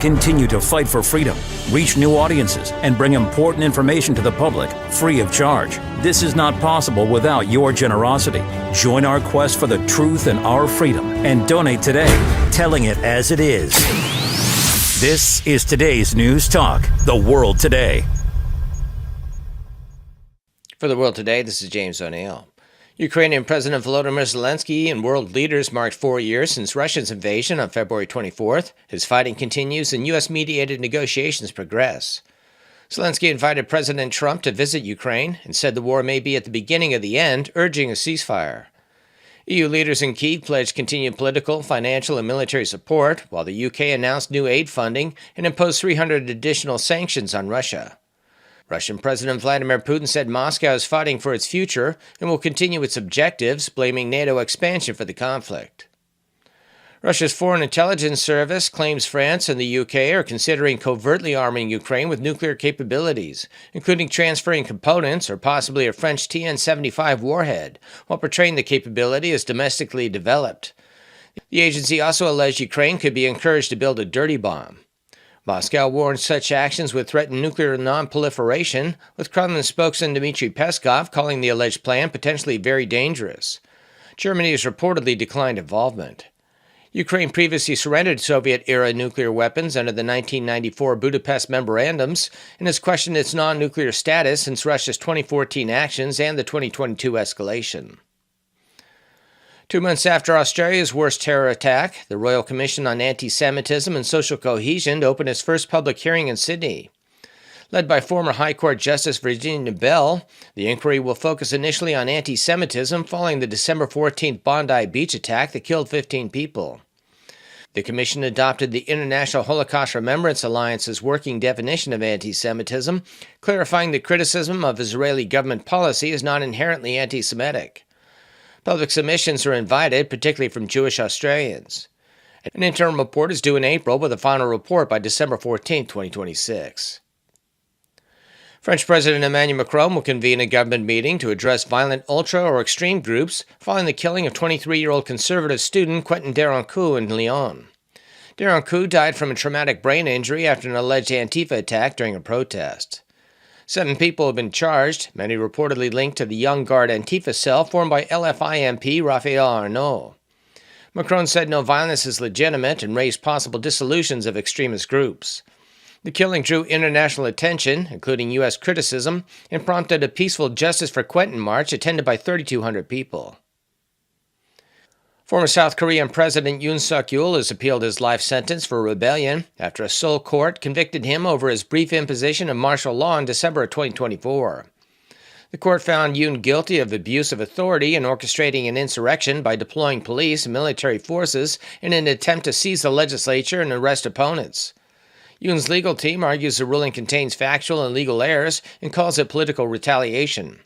Continue to fight for freedom, reach new audiences, and bring important information to the public free of charge. This is not possible without your generosity. Join our quest for the truth and our freedom and donate today, telling it as it is. This is today's News Talk, The World Today. For The World Today, this is James O'Neill. Ukrainian President Volodymyr Zelensky and world leaders marked 4 years since Russia's invasion on February 24th. His fighting continues and U.S.-mediated negotiations progress. Zelensky invited President Trump to visit Ukraine and said the war may be at the beginning of the end, urging a ceasefire. EU leaders in Kyiv pledged continued political, financial, and military support, while the UK announced new aid funding and imposed 300 additional sanctions on Russia. Russian President Vladimir Putin said Moscow is fighting for its future and will continue its objectives, blaming NATO expansion for the conflict. Russia's Foreign Intelligence Service claims France and the UK are considering covertly arming Ukraine with nuclear capabilities, including transferring components or possibly a French TN-75 warhead, while portraying the capability as domestically developed. The agency also alleged Ukraine could be encouraged to build a dirty bomb. Moscow warned such actions would threaten nuclear non-proliferation, with Kremlin spokesman Dmitry Peskov calling the alleged plan potentially very dangerous. Germany has reportedly declined involvement. Ukraine previously surrendered Soviet-era nuclear weapons under the 1994 Budapest Memorandums and has questioned its non-nuclear status since Russia's 2014 actions and the 2022 escalation. 2 months after Australia's worst terror attack, the Royal Commission on Anti-Semitism and Social Cohesion opened its first public hearing in Sydney. Led by former High Court Justice Virginia Bell, the inquiry will focus initially on anti-Semitism following the December 14th Bondi Beach attack that killed 15 people. The Commission adopted the International Holocaust Remembrance Alliance's working definition of anti-Semitism, clarifying that criticism of Israeli government policy is not inherently anti-Semitic. Public submissions are invited, particularly from Jewish Australians. An interim report is due in April, with a final report by December 14, 2026. French President Emmanuel Macron will convene a government meeting to address violent ultra or extreme groups following the killing of 23-year-old conservative student Quentin Deroncourt in Lyon. Deroncourt died from a traumatic brain injury after an alleged Antifa attack during a protest. 7 people have been charged, many reportedly linked to the Young Guard Antifa cell formed by LFI MP Raphael Arnault. Macron said no violence is legitimate and raised possible dissolutions of extremist groups. The killing drew international attention, including U.S. criticism, and prompted a peaceful Justice for Quentin march attended by 3,200 people. Former South Korean President Yoon Suk-yeol has appealed his life sentence for rebellion after a Seoul court convicted him over his brief imposition of martial law in December of 2024. The court found Yoon guilty of abuse of authority and orchestrating an insurrection by deploying police and military forces in an attempt to seize the legislature and arrest opponents. Yoon's legal team argues the ruling contains factual and legal errors and calls it political retaliation.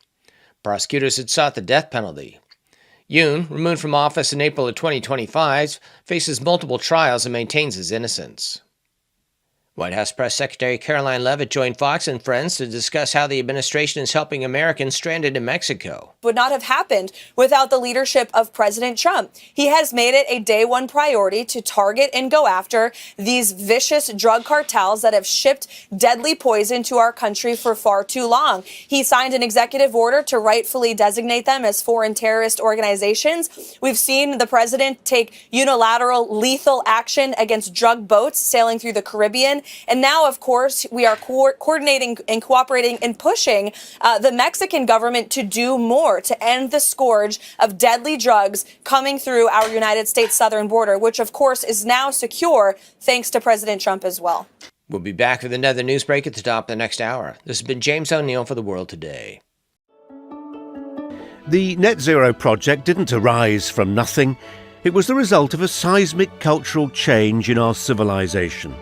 Prosecutors had sought the death penalty. Yoon, removed from office in April of 2025, faces multiple trials and maintains his innocence. White House Press Secretary Caroline Leavitt joined Fox and Friends to discuss how the administration is helping Americans stranded in Mexico. Would not have happened without the leadership of President Trump. He has made it a day one priority to target and go after these vicious drug cartels that have shipped deadly poison to our country for far too long. He signed an executive order to rightfully designate them as foreign terrorist organizations. We've seen the president take unilateral lethal action against drug boats sailing through the Caribbean. And now, of course, we are coordinating and cooperating and pushing the Mexican government to do more to end the scourge of deadly drugs coming through our United States southern border, which, of course, is now secure thanks to President Trump as well. We'll be back with another news break at the top of the next hour. This has been James O'Neill for The World Today. The Net Zero project didn't arise from nothing. It was the result of a seismic cultural change in our civilization.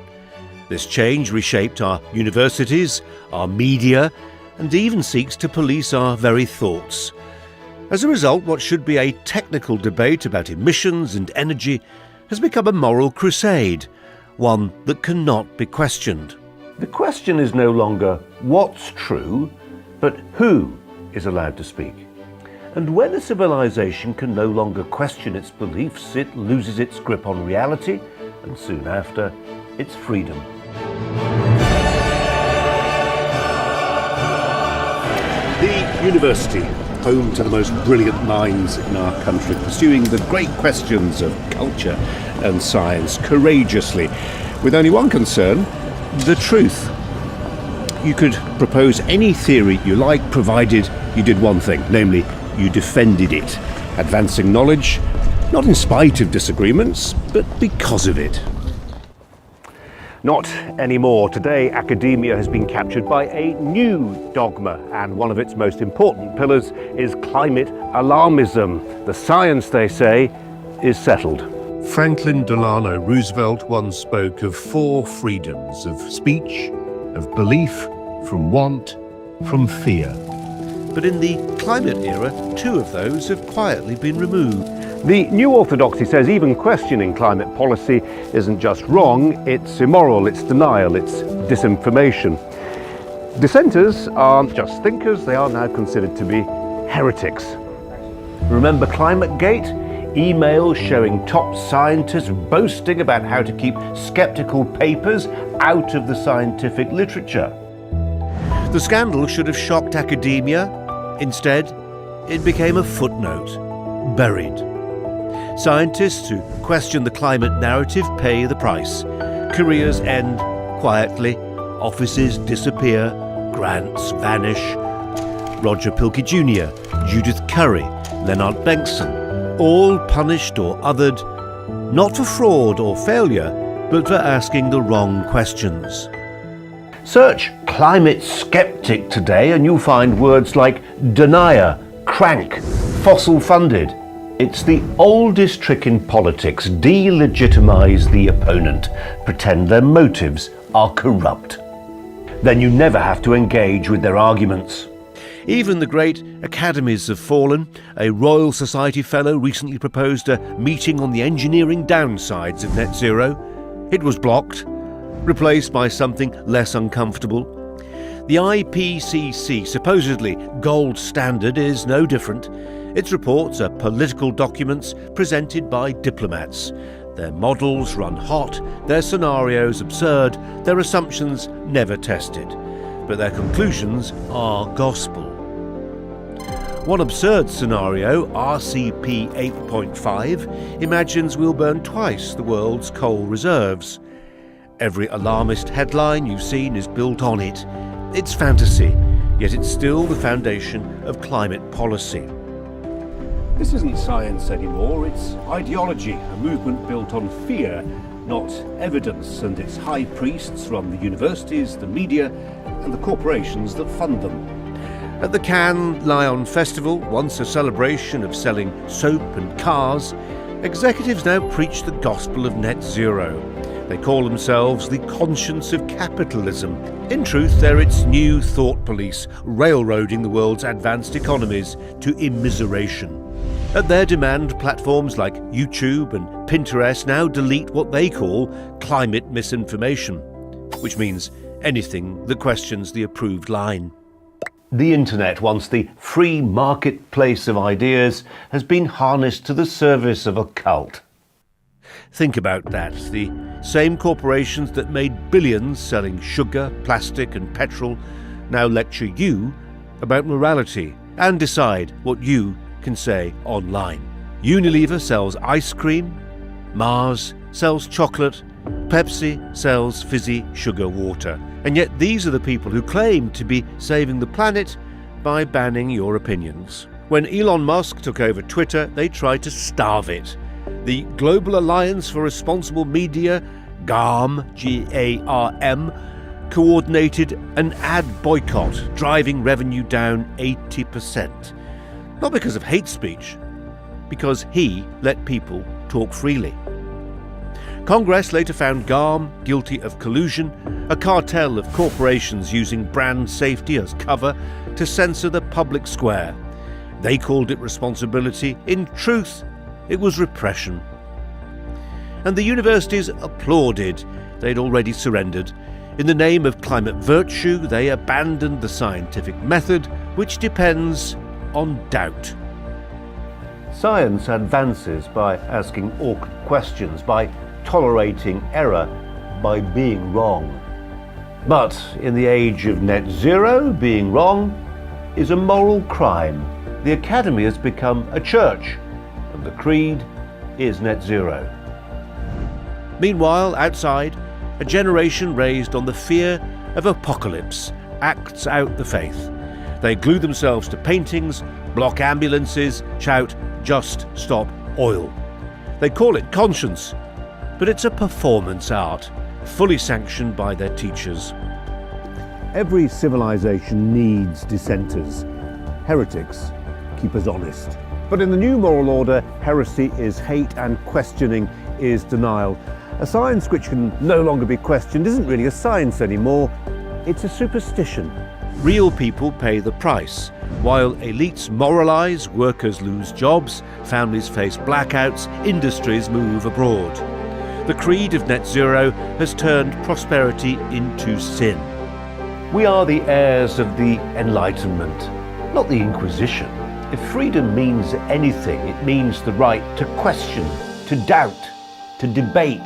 This change reshaped our universities, our media, and even seeks to police our very thoughts. As a result, what should be a technical debate about emissions and energy has become a moral crusade, one that cannot be questioned. The question is no longer what's true, but who is allowed to speak. And when a civilization can no longer question its beliefs, it loses its grip on reality, and soon after, it's freedom. The university, home to the most brilliant minds in our country, pursuing the great questions of culture and science courageously, with only one concern: the truth. You could propose any theory you like, provided you did one thing, namely, you defended it, advancing knowledge, not in spite of disagreements, but because of it. Not anymore. Today, academia has been captured by a new dogma, and one of its most important pillars is climate alarmism. The science, they say, is settled. Franklin Delano Roosevelt once spoke of 4 freedoms: of speech, of belief, from want, from fear. But in the climate era, 2 of those have quietly been removed. The new orthodoxy says even questioning climate policy isn't just wrong, it's immoral, it's denial, it's disinformation. Dissenters aren't just thinkers, they are now considered to be heretics. Remember ClimateGate? Emails showing top scientists boasting about how to keep skeptical papers out of the scientific literature. The scandal should have shocked academia. Instead, it became a footnote, buried. Scientists who question the climate narrative pay the price. Careers end quietly, offices disappear, grants vanish. Roger Pilkey Jr., Judith Curry, Leonard Bengtson, all punished or othered, not for fraud or failure, but for asking the wrong questions. Search climate skeptic today and you'll find words like denier, crank, fossil funded. It's the oldest trick in politics: delegitimize the opponent, pretend their motives are corrupt. Then you never have to engage with their arguments. Even the great academies have fallen. A Royal Society fellow recently proposed a meeting on the engineering downsides of net zero. It was blocked, replaced by something less uncomfortable. The IPCC, supposedly gold standard, is no different. Its reports are political documents presented by diplomats. Their models run hot, their scenarios absurd, their assumptions never tested. But their conclusions are gospel. One absurd scenario, RCP 8.5, imagines we'll burn twice the world's coal reserves. Every alarmist headline you've seen is built on it. It's fantasy, yet it's still the foundation of climate policy. This isn't science anymore, it's ideology, a movement built on fear, not evidence, and its high priests run the universities, the media, and the corporations that fund them. At the Cannes Lion Festival, once a celebration of selling soap and cars, executives now preach the gospel of net zero. They call themselves the conscience of capitalism. In truth, they're its new thought police, railroading the world's advanced economies to immiseration. At their demand, platforms like YouTube and Pinterest now delete what they call climate misinformation, which means anything that questions the approved line. The internet, once the free marketplace of ideas, has been harnessed to the service of a cult. Think about that. The same corporations that made billions selling sugar, plastic and petrol now lecture you about morality and decide what you can say online. Unilever sells ice cream, Mars sells chocolate, Pepsi sells fizzy sugar water. And yet these are the people who claim to be saving the planet by banning your opinions. When Elon Musk took over Twitter, they tried to starve it. The Global Alliance for Responsible Media, GARM, G-A-R-M, coordinated an ad boycott, driving revenue down 80%. Not because of hate speech, because he let people talk freely. Congress later found GARM guilty of collusion, a cartel of corporations using brand safety as cover to censor the public square. They called it responsibility. In truth, it was repression. And the universities applauded. They'd already surrendered. In the name of climate virtue, they abandoned the scientific method, which depends on doubt. Science advances by asking awkward questions, by tolerating error, by being wrong. But in the age of net zero, being wrong is a moral crime. The Academy has become a church, and the creed is net zero. Meanwhile, outside, a generation raised on the fear of apocalypse acts out the faith. They glue themselves to paintings, block ambulances, shout, "Just stop oil." They call it conscience, but it's a performance art, fully sanctioned by their teachers. Every civilization needs dissenters. Heretics keep us honest. But in the new moral order, heresy is hate and questioning is denial. A science which can no longer be questioned isn't really a science anymore, it's a superstition. Real people pay the price. While elites moralise, workers lose jobs, families face blackouts, industries move abroad. The creed of net zero has turned prosperity into sin. We are the heirs of the Enlightenment, not the Inquisition. If freedom means anything, it means the right to question, to doubt, to debate.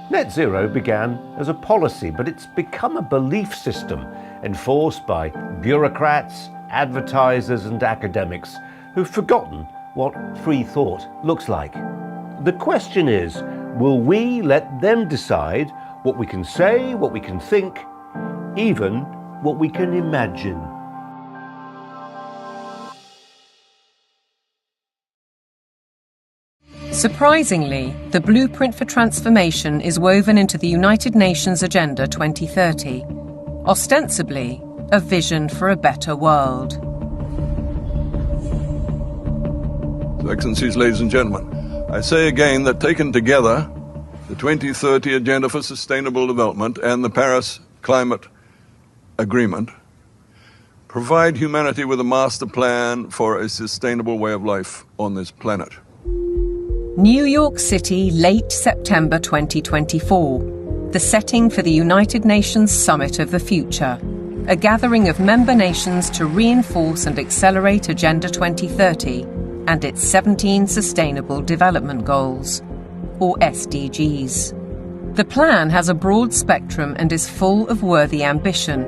Net zero began as a policy, but it's become a belief system enforced by bureaucrats, advertisers and academics who've forgotten what free thought looks like. The question is, will we let them decide what we can say, what we can think, even what we can imagine? Surprisingly, the blueprint for transformation is woven into the United Nations Agenda 2030, ostensibly a vision for a better world. Excellencies, ladies and gentlemen, I say again that taken together, the 2030 Agenda for Sustainable Development and the Paris Climate Agreement provide humanity with a master plan for a sustainable way of life on this planet. New York City, late September 2024, the setting for the United Nations Summit of the Future, a gathering of member nations to reinforce and accelerate Agenda 2030 and its 17 Sustainable Development Goals, or SDGs. The plan has a broad spectrum and is full of worthy ambition.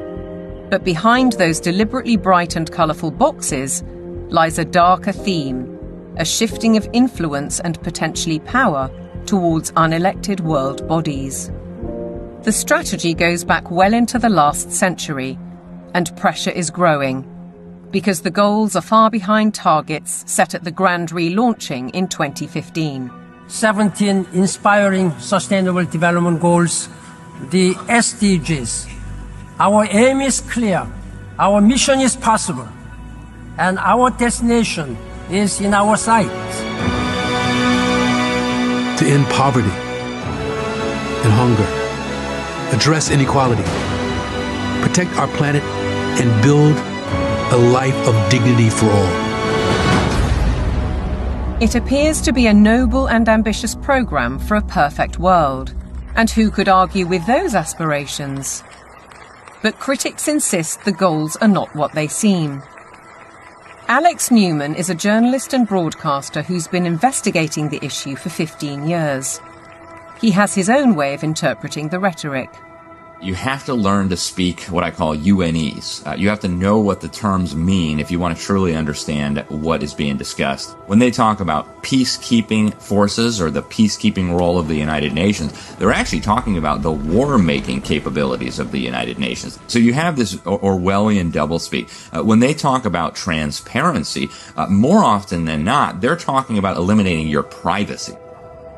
But behind those deliberately bright and colourful boxes lies a darker theme, a shifting of influence and potentially power towards unelected world bodies. The strategy goes back well into the last century, and pressure is growing, because the goals are far behind targets set at the grand relaunching in 2015. 17 inspiring Sustainable Development Goals, the SDGs. Our aim is clear, our mission is possible, and our destination is in our sights. To end poverty and hunger, address inequality, protect our planet, and build a life of dignity for all. It appears to be a noble and ambitious programme for a perfect world. And who could argue with those aspirations? But critics insist the goals are not what they seem. Alex Newman is a journalist and broadcaster who's been investigating the issue for 15 years. He has his own way of interpreting the rhetoric. You have to learn to speak what I call UNEs. You have to know what the terms mean if you want to truly understand what is being discussed. When they talk about peacekeeping forces or the peacekeeping role of the United Nations, they're actually talking about the war-making capabilities of the United Nations. So you have this Orwellian doublespeak. When they talk about transparency, more often than not, they're talking about eliminating your privacy.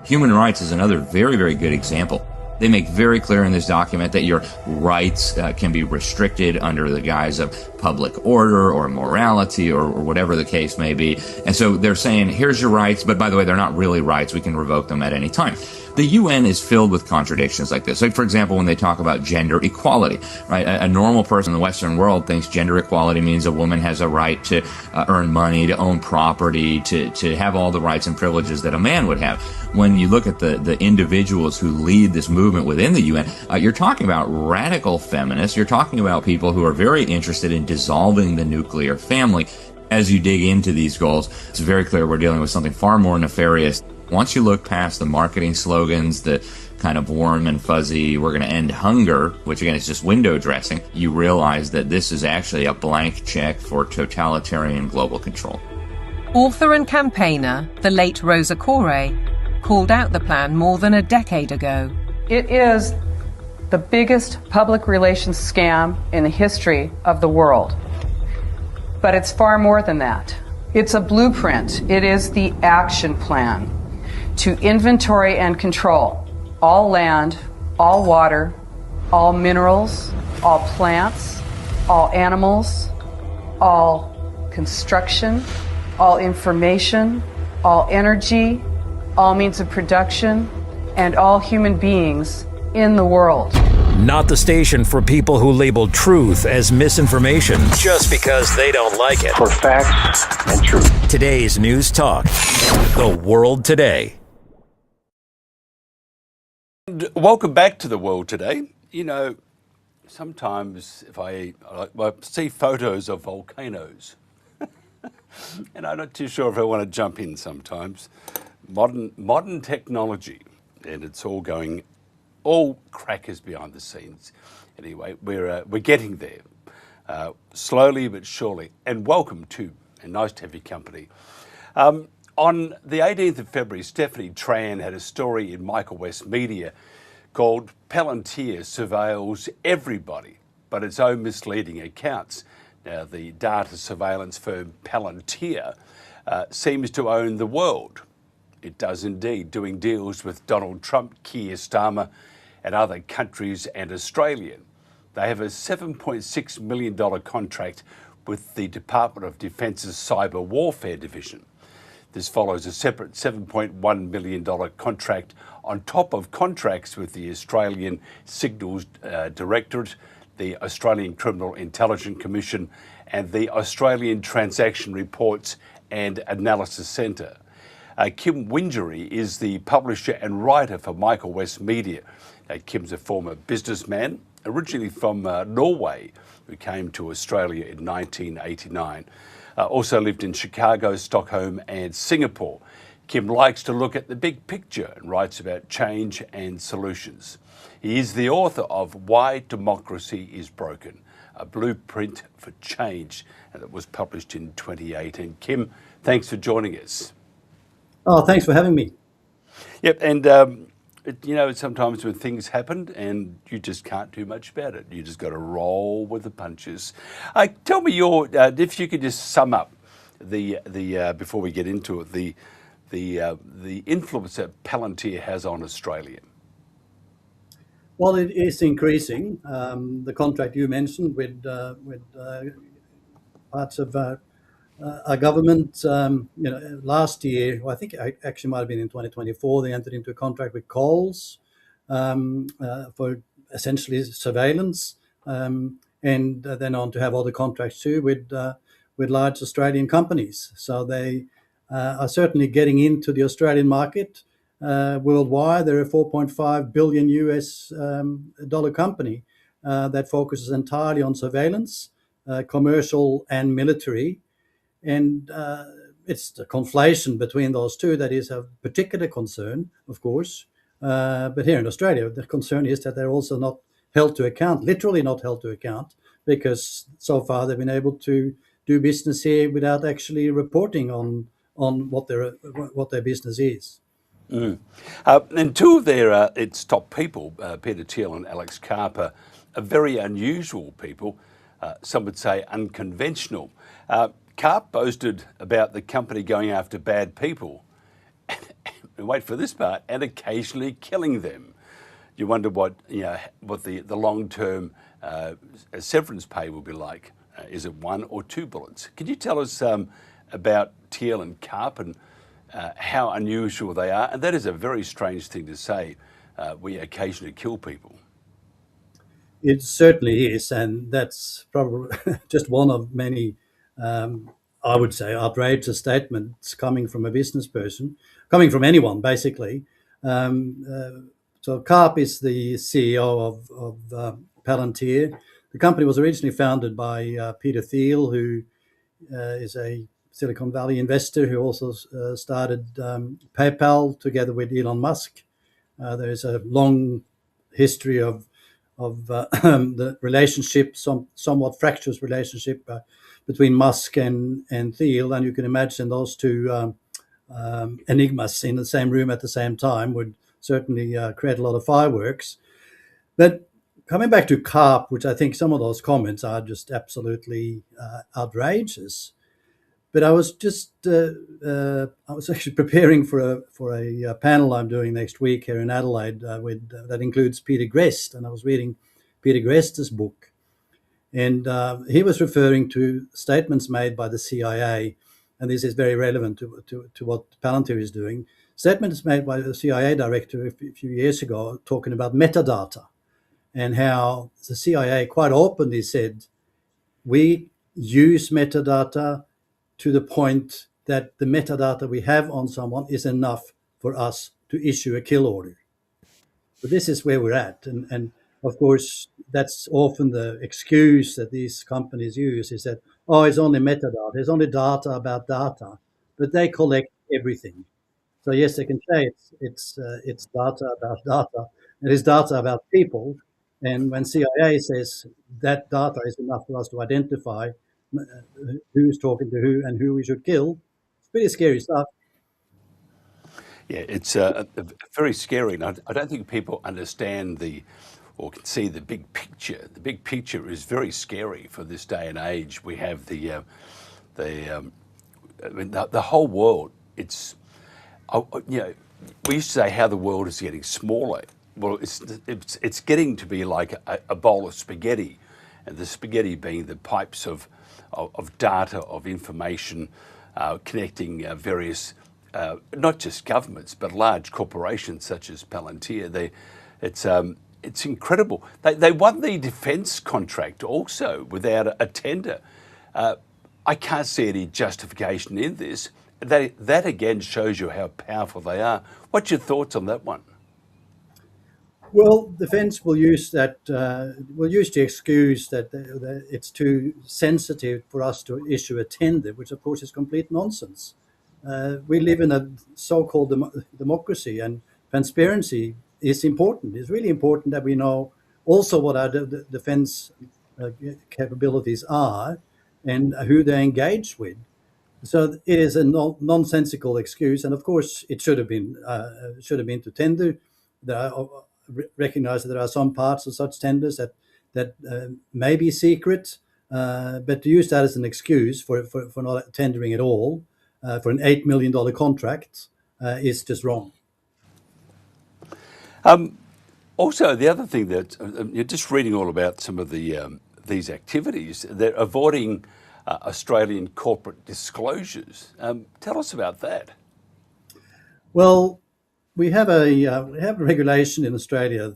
Human rights is another very, very good example. They make very clear in this document that your rights can be restricted under the guise of public order or morality or whatever the case may be. And so they're saying, here's your rights, but by the way, they're not really rights. We can revoke them at any time. The UN is filled with contradictions like this. Like, for example, when they talk about gender equality, right? A normal person in the Western world thinks gender equality means a woman has a right to earn money, to own property, to have all the rights and privileges that a man would have. When you look at the individuals who lead this movement within the UN, you're talking about radical feminists. You're talking about people who are very interested in dissolving the nuclear family. As you dig into these goals, it's very clear we're dealing with something far more nefarious. Once you look past the marketing slogans, the kind of warm and fuzzy, we're going to end hunger, which again is just window dressing, you realize that this is actually a blank check for totalitarian global control. Author and campaigner, the late Rosa Koire, called out the plan more than a decade ago. It is the biggest public relations scam in the history of the world. But it's far more than that. It's a blueprint. It is the action plan to inventory and control all land, all water, all minerals, all plants, all animals, all construction, all information, all energy, all means of production, and all human beings in the world. Not the station for people who label truth as misinformation just because they don't like it. For facts and truth. Today's News Talk. The World Today. Welcome back to The World Today. You know, sometimes if I see photos of volcanoes, and I'm not too sure if I want to jump in sometimes. Modern technology, and it's all crackers behind the scenes. Anyway, we're getting there, slowly but surely. And welcome to, and nice to have your company. On the 18th of February, Stephanie Tran had a story in Michael West Media called Palantir Surveils Everybody, but its own misleading accounts. Now, the data surveillance firm Palantir seems to own the world. It does indeed, doing deals with Donald Trump, Keir Starmer, and other countries and Australia. They have a $7.6 million contract with the Department of Defence's Cyber Warfare Division. This follows a separate $7.1 million contract on top of contracts with the Australian Signals Directorate, the Australian Criminal Intelligence Commission, and the Australian Transaction Reports and Analysis Centre. Kim Wingerei is the publisher and writer for Michael West Media. Kim's a former businessman, originally from Norway, who came to Australia in 1989. Also lived in Chicago, Stockholm and Singapore. Kim likes to look at the big picture and writes about change and solutions. He is the author of Why Democracy is Broken, a blueprint for change, and it was published in 2018. Kim, thanks for joining us. Oh, thanks for having me. Yep, and you know, sometimes when things happen and you just can't do much about it, you just got to roll with the punches. Tell me if you could just sum up the before we get into it, the influence that Palantir has on Australia. Well, it is increasing. The contract you mentioned with parts of our government, last year, I think it actually might have been in 2024, they entered into a contract with Coles for essentially surveillance, and then on to have other contracts too with large Australian companies. So they are certainly getting into the Australian market. Worldwide, they're a $4.5 billion US dollar company that focuses entirely on surveillance, commercial and military. And it's the conflation between those two that is of particular concern, of course. But here in Australia, the concern is that they're also not held to account, literally not held to account, because so far they've been able to do business here without actually reporting on what their business is. Mm. And two of its top people, Peter Thiel and Alex Karp, are very unusual people. Some would say unconventional. Karp boasted about the company going after bad people, and wait for this part, and occasionally killing them. You wonder what the long-term severance pay will be like. Is it 1 or 2 bullets? Can you tell us about Thiel and Karp and how unusual they are? And that is a very strange thing to say. We occasionally kill people. It certainly is, and that's probably just one of many, I would say, outrageous statements coming from a business person, coming from anyone, basically. So Karp is the CEO of Palantir. The company was originally founded by Peter Thiel, who is a Silicon Valley investor who also started PayPal together with Elon Musk. There is a long history of the relationship, somewhat fractious relationship between Musk and Thiel, and you can imagine those two enigmas in the same room at the same time would certainly create a lot of fireworks. But coming back to CARP, which I think some of those comments are just absolutely outrageous. But I was actually preparing for a panel I'm doing next week here in Adelaide that includes Peter Grest, and I was reading Peter Grest's book, and he was referring to statements made by the CIA, and this is very relevant to what Palantir is doing. Statements made by the CIA director a few years ago talking about metadata, and how the CIA quite openly said, we use metadata to the point that the metadata we have on someone is enough for us to issue a kill order. So this is where we're at. And of course, that's often the excuse that these companies use, is that, oh, it's only metadata, it's only data about data, but they collect everything. So yes, they can say it's data about data, it is data about people. And when CIA says that data is enough for us to identify who's talking to who and who we should kill, it's pretty scary stuff. Yeah, it's very scary, and I don't think people understand or can see the big picture. The big picture is very scary for this day and age. We have the whole world. It's we used to say how the world is getting smaller. Well, it's getting to be like a bowl of spaghetti, and the spaghetti being the pipes of data, of information, connecting various, not just governments, but large corporations such as Palantir. It's incredible. They won the defence contract also without a tender. I can't see any justification in this. That again shows you how powerful they are. What's your thoughts on that one? Well, defence will use that. Will use the excuse that it's too sensitive for us to issue a tender, which of course is complete nonsense. We live in a so-called democracy, and transparency is important. It's really important that we know also what our defence capabilities are and who they engage with. So it is a nonsensical excuse, and of course it should have been to tender. Recognise that there are some parts of such tenders that may be secret, but to use that as an excuse for not tendering at all for an $8 million contract is just wrong. Also, the other thing that you're just reading all about some of these activities, they're avoiding Australian corporate disclosures. Tell us about that. Well, we have a regulation in Australia,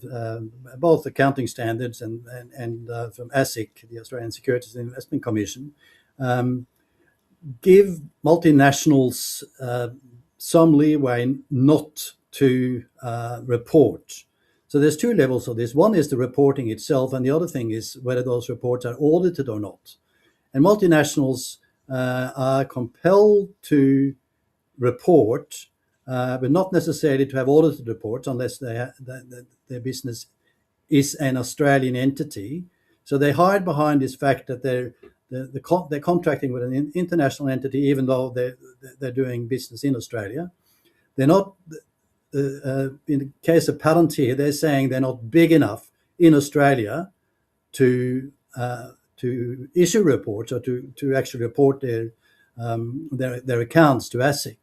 both accounting standards and from ASIC, the Australian Securities and Investment Commission, give multinationals some leeway not to report. So there's two levels of this. One is the reporting itself, and the other thing is whether those reports are audited or not. And multinationals are compelled to report, but not necessarily to have audited reports unless their business is an Australian entity. So they hide behind this fact that they're contracting with an international entity, even though they're doing business in Australia. They're not. In the case of Palantir, they're saying they're not big enough in Australia to issue reports or to actually report their accounts to ASIC.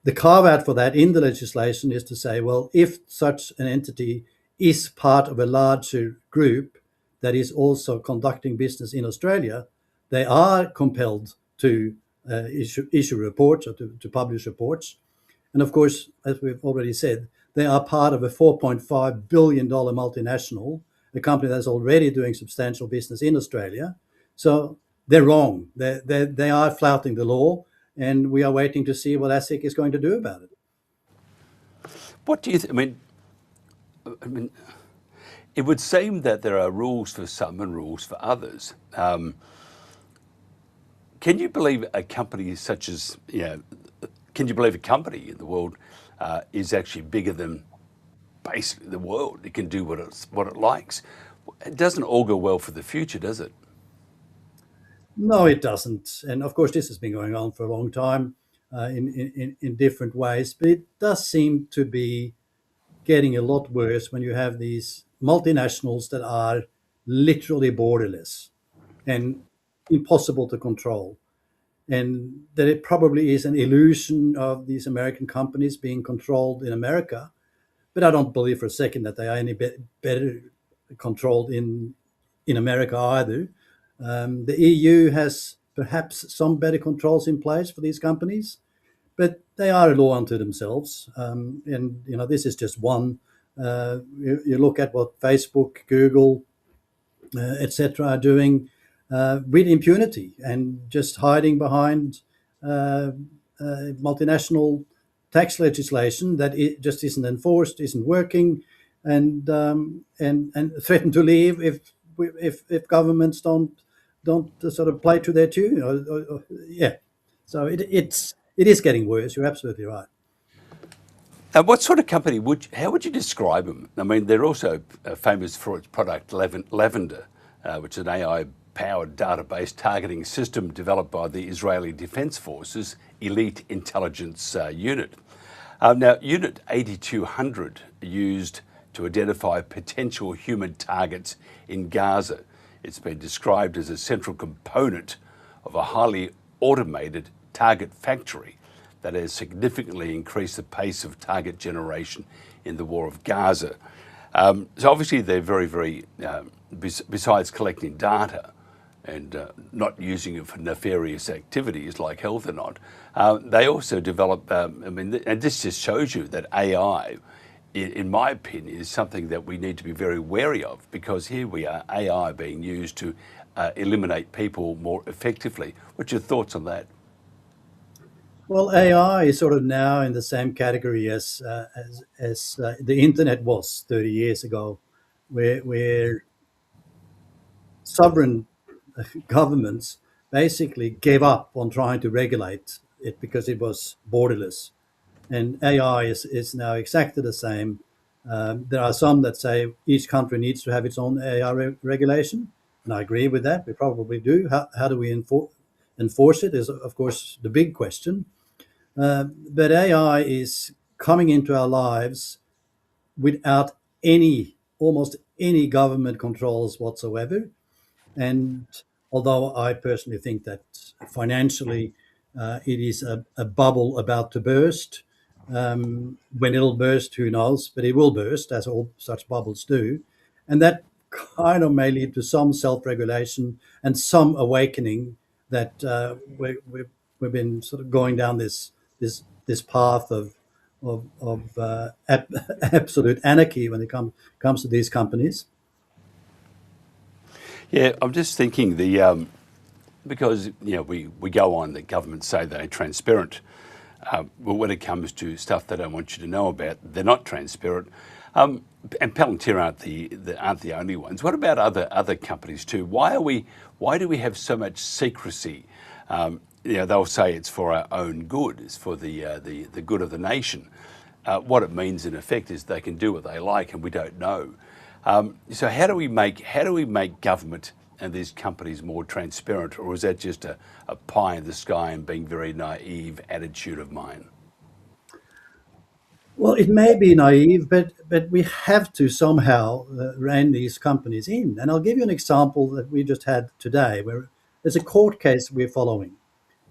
The carve-out for that in the legislation is to say, well, if such an entity is part of a larger group that is also conducting business in Australia, they are compelled to issue reports or to publish reports. And of course, as we've already said, they are part of a $4.5 billion multinational, a company that's already doing substantial business in Australia. So they're wrong. They are flouting the law, and we are waiting to see what ASIC is going to do about it. What do you think? I mean, it would seem that there are rules for some and rules for others. Can you believe a company such as, can you believe a company in the world is actually bigger than basically the world. It can do what it likes. It doesn't augur well for the future, does it? No, it doesn't. And of course, this has been going on for a long time in different ways. But it does seem to be getting a lot worse when you have these multinationals that are literally borderless and impossible to control. And that it probably is an illusion of these American companies being controlled in America. But I don't believe for a second that they are any better controlled in America either. The EU has perhaps some better controls in place for these companies, but they are a law unto themselves. And this is just one. You look at what Facebook, Google, etc., are doing with impunity and just hiding behind multinational tax legislation that it just isn't enforced, isn't working, and threaten to leave if governments don't sort of play to their tune. Yeah, so it is getting worse. You're absolutely right. And what sort of company how would you describe them? I mean, they're also famous for its product Lavender, which is an AI-powered database targeting system developed by the Israeli Defense Forces Elite Intelligence Unit. Now, Unit 8200 used to identify potential human targets in Gaza. It's been described as a central component of a highly automated target factory that has significantly increased the pace of target generation in the war of Gaza. So obviously they're very, very, besides collecting data and not using it for nefarious activities like health or not, they also develop, and this just shows you that AI, in my opinion, is something that we need to be very wary of, because here we are, AI being used to eliminate people more effectively. What's your thoughts on that? Well, AI is sort of now in the same category as the internet was 30 years ago, where sovereign governments basically gave up on trying to regulate it because it was borderless. And AI is now exactly the same. There are some that say each country needs to have its own AI regulation, and I agree with that. We probably do. How do we enforce it is, of course, the big question. But AI is coming into our lives without almost any government controls whatsoever. And although I personally think that financially it is a bubble about to burst, when it'll burst, who knows? But it will burst, as all such bubbles do. And that kind of may lead to some self-regulation and some awakening that we've been sort of going down this path of absolute anarchy when it comes to these companies. Yeah, I'm just thinking because we go on that governments say they're transparent, but when it comes to stuff they don't want you to know about, they're not transparent. And Palantir aren't the only ones. What about other companies too? Why do we have so much secrecy? They'll say it's for our own good, it's for the good of the nation. What it means in effect is they can do what they like, and we don't know. So how do we make government and these companies more transparent, or is that just a pie in the sky and being very naive attitude of mine? Well, it may be naive, but we have to somehow rein these companies in. And I'll give you an example that we just had today, where there's a court case we're following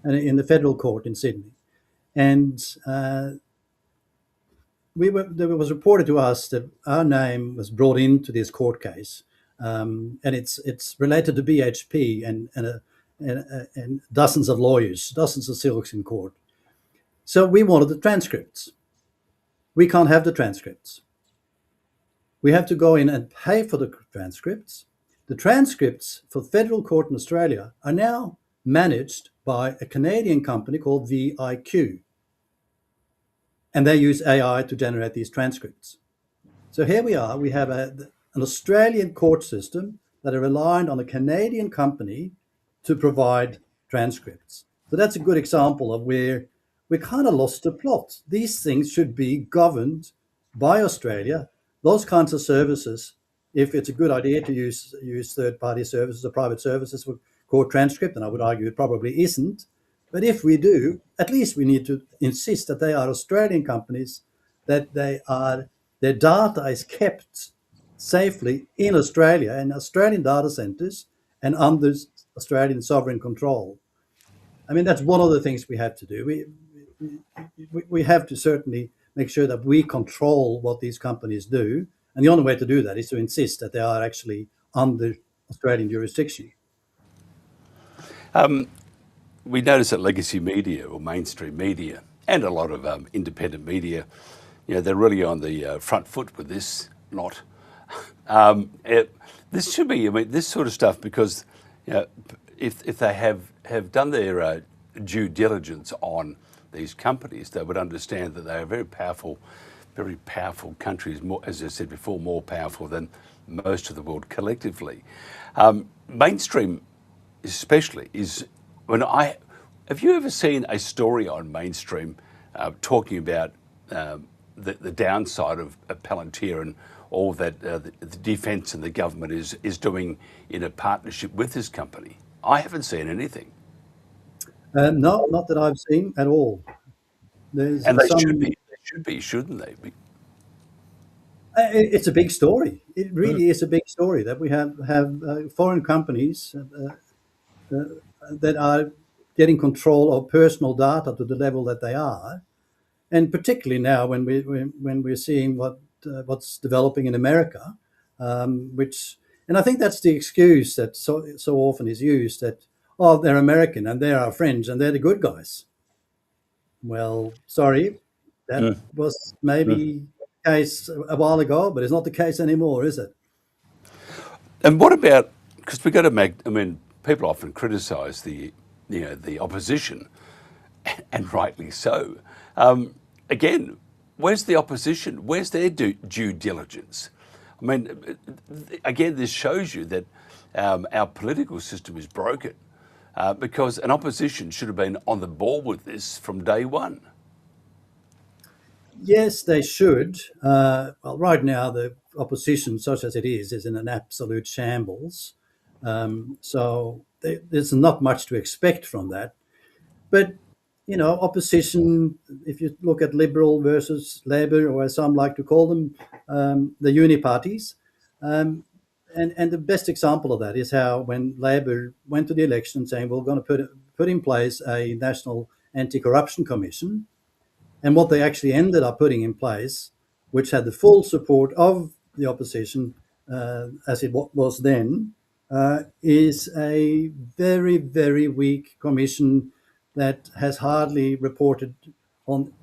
in the federal court in Sydney, and there was reported to us that our name was brought into this court case, and it's related to BHP and dozens of lawyers, dozens of silks in court. So we wanted the transcripts. We can't have the transcripts. We have to go in and pay for the transcripts. The transcripts for federal court in Australia are now managed by a Canadian company called VIQ. And they use AI to generate these transcripts. So here we are. We have an Australian court system that are reliant on a Canadian company to provide transcripts. So that's a good example of where we kind of lost the plot. These things should be governed by Australia. Those kinds of services, if it's a good idea to use third-party services or private services for court transcript, and I would argue it probably isn't, but if we do, at least we need to insist that they are Australian companies, that their data is kept safely in Australia and Australian data centres and under Australian sovereign control. I mean, that's one of the things we have to do. We have to certainly make sure that we control what these companies do. And the only way to do that is to insist that they are actually under Australian jurisdiction. We notice that legacy media or mainstream media and a lot of independent media, they're really on the front foot with this lot. This should be, this sort of stuff, because if they have done their due diligence on these companies, they would understand that they are very powerful countries, more, as I said before, more powerful than most of the world collectively. Mainstream especially is, have you ever seen a story on mainstream talking about the downside of Palantir and all that the defence and the government is doing in a partnership with this company? I haven't seen anything. No, not that I've seen at all. And they should be, shouldn't they? It's a big story. It really is a big story that we have foreign companies that are getting control of personal data to the level that they are, and particularly now when we're seeing what's developing in America, and I think that's the excuse that so often is used, that they're American and they're our friends and they're the good guys. Well, sorry, that was maybe the case a while ago, but it's not the case anymore, is it? And what about, because we've got to make, people often criticise the opposition, and rightly so. Again, where's the opposition? Where's their due diligence? Again, this shows you that our political system is broken, because an opposition should have been on the ball with this from day one. Yes, they should. Well, right now, the opposition, such as it is in an absolute shambles. So there's not much to expect from that. But, opposition, if you look at Liberal versus Labour, or as some like to call them, the uni parties, and the best example of that is how when Labour went to the election saying we're going to put in place a National Anti-Corruption Commission, and what they actually ended up putting in place, which had the full support of the opposition as it was then, is a very, very weak commission that has hardly reported on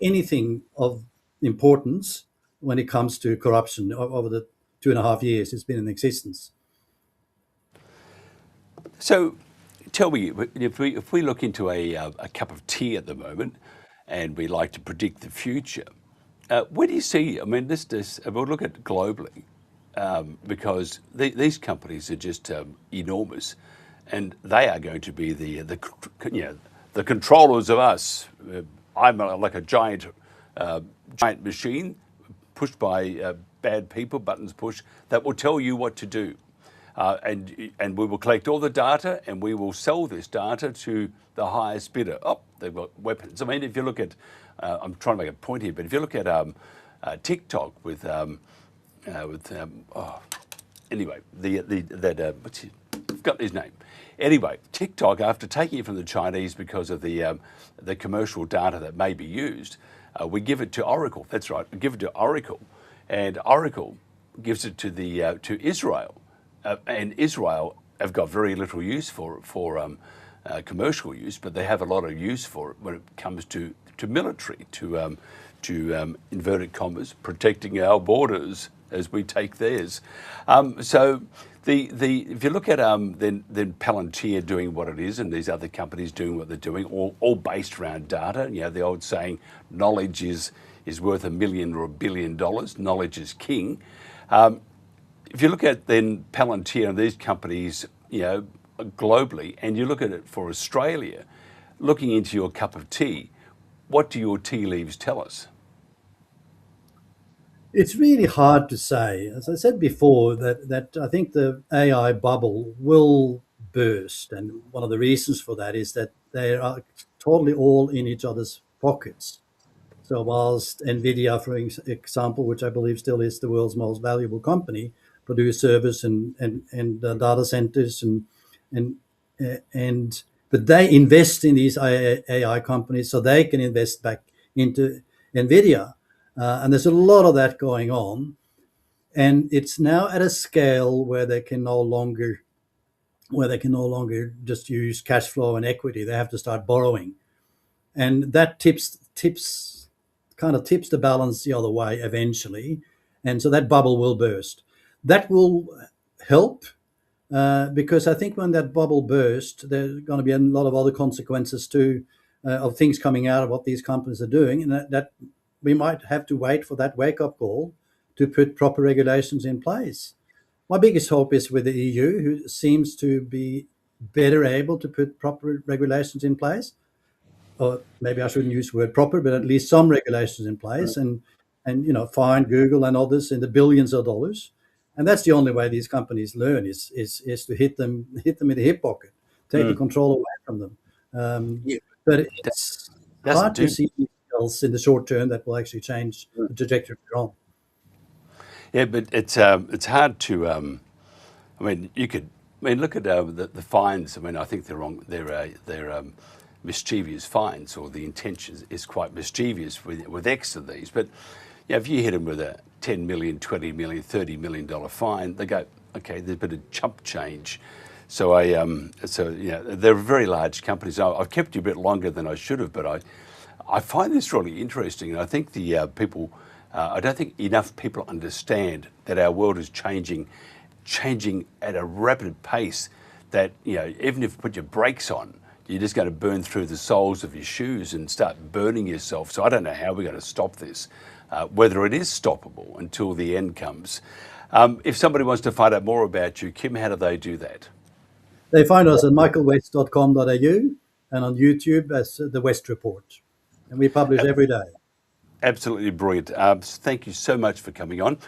anything of importance when it comes to corruption over the 2.5 years it's been in existence. So tell me, if we look into a cup of tea at the moment, and we like to predict the future, where do you see, we'll look at globally, because these companies are just enormous, and they are going to be the controllers of us. I'm like a giant machine pushed by bad people, buttons pushed, that will tell you what to do. And we will collect all the data, and we will sell this data to the highest bidder. Oh, they've got weapons. If you look at, I'm trying to make a point here, but if you look at TikTok with anyway, I've got his name. Anyway, TikTok, after taking it from the Chinese because of the commercial data that may be used, we give it to Oracle. That's right, we give it to Oracle, and Oracle gives it to Israel. And Israel have got very little use for commercial use, but they have a lot of use for it when it comes to military, to inverted commas, protecting our borders as we take theirs. So if you look at then Palantir doing what it is, and these other companies doing what they're doing, all based around data. The old saying, knowledge is worth $1 million or $1 billion. Knowledge is king. If you look at then Palantir and these companies, globally, and you look at it for Australia, looking into your cup of tea, what do your tea leaves tell us? It's really hard to say. As I said before, that I think the AI bubble will burst, and one of the reasons for that is that they are totally all in each other's pockets. So whilst Nvidia, for example, which I believe still is the world's most valuable company, produce servers and data centers and and but they invest in these AI companies so they can invest back into Nvidia. And there's a lot of that going on, and it's now at a scale where they can no longer just use cash flow and equity. They have to start borrowing, and that tips the balance the other way eventually, and so that bubble will burst. That will help because I think when that bubble bursts, there's going to be a lot of other consequences too of things coming out of what these companies are doing, and that we might have to wait for that wake-up call to put proper regulations in place. My biggest hope is with the EU, who seems to be better able to put proper regulations in place. Or maybe I shouldn't use the word proper, but at least some regulations in place, and fine Google and others in the billions of dollars. And that's the only way these companies learn is to hit them in the hip pocket, take the control away from them. But it's hard to see anything else in the short term that will actually change the trajectory we're on. Yeah, but it's hard to. Look at the fines. I mean, I think they're wrong. They're mischievous fines, or the intention is quite mischievous with X of these. But if you hit them with a $10 million, $20 million, $30 million fine, they go, okay, there's a bit of chump change. So they're very large companies. I've kept you a bit longer than I should have, but I find this really interesting, and I think the people. I don't think enough people understand that our world is changing at a rapid pace. That even if you put your brakes on, you're just going to burn through the soles of your shoes and start burning yourself. So I don't know how we're going to stop this, whether it is stoppable until the end comes. If somebody wants to find out more about you, Kim, how do they do that? They find us at michaelwest.com.au and on YouTube as The West Report. And we publish every day. Absolutely brilliant. Thank you so much for coming on.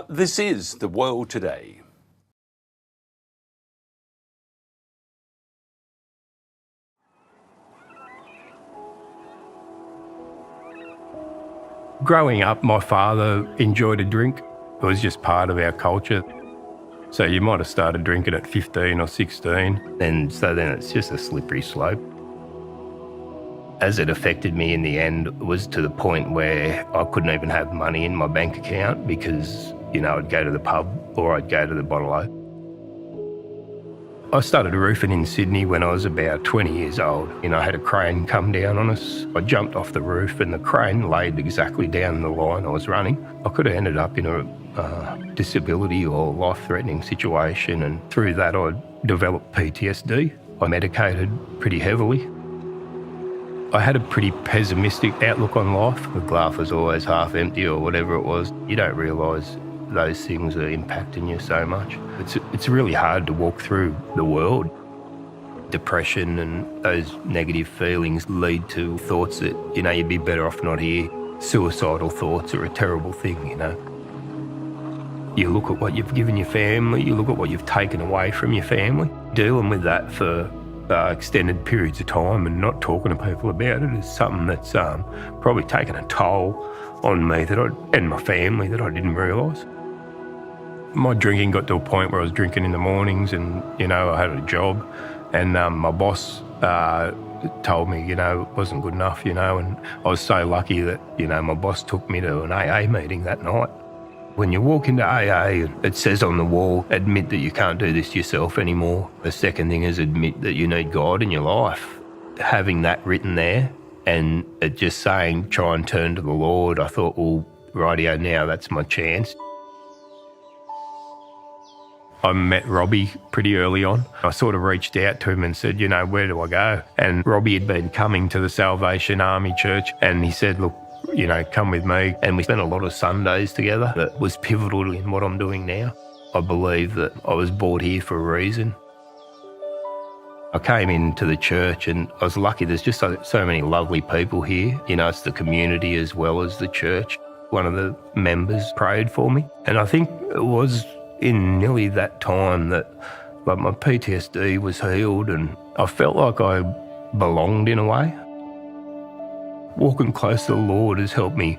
This is The World Today. Growing up, my father enjoyed a drink. It was just part of our culture. So you might have started drinking at 15 or 16. And so then it's just a slippery slope. As it affected me in the end, it was to the point where I couldn't even have money in my bank account because, I'd go to the pub or I'd go to the bottle-o. I started roofing in Sydney when I was about 20 years old. I had a crane come down on us. I jumped off the roof and the crane laid exactly down the line I was running. I could have ended up in a disability or life-threatening situation, and through that I developed PTSD. I medicated pretty heavily. I had a pretty pessimistic outlook on life. The glass was always half empty or whatever it was. You don't realise those things are impacting you so much. It's really hard to walk through the world. Depression and those negative feelings lead to thoughts that, you'd be better off not here. Suicidal thoughts are a terrible thing, You look at what you've given your family, you look at what you've taken away from your family. Dealing with that for extended periods of time and not talking to people about it is something that's probably taken a toll on me and my family that I didn't realise. My drinking got to a point where I was drinking in the mornings and, I had a job, and my boss told me, it wasn't good enough, and I was so lucky that, my boss took me to an AA meeting that night. When you walk into AA, it says on the wall, admit that you can't do this yourself anymore. The second thing is admit that you need God in your life. Having that written there and it just saying, try and turn to the Lord, I thought, well, rightio, now that's my chance. I met Robbie pretty early on. I sort of reached out to him and said, where do I go? And Robbie had been coming to the Salvation Army Church and he said, look, come with me. And we spent a lot of Sundays together. That was pivotal in what I'm doing now. I believe that I was brought here for a reason. I came into the church and I was lucky. There's just so many lovely people here. You know, it's the community as well as the church. One of the members prayed for me. And I think it was in nearly that time that my PTSD was healed and I felt like I belonged in a way. Walking close to the Lord has helped me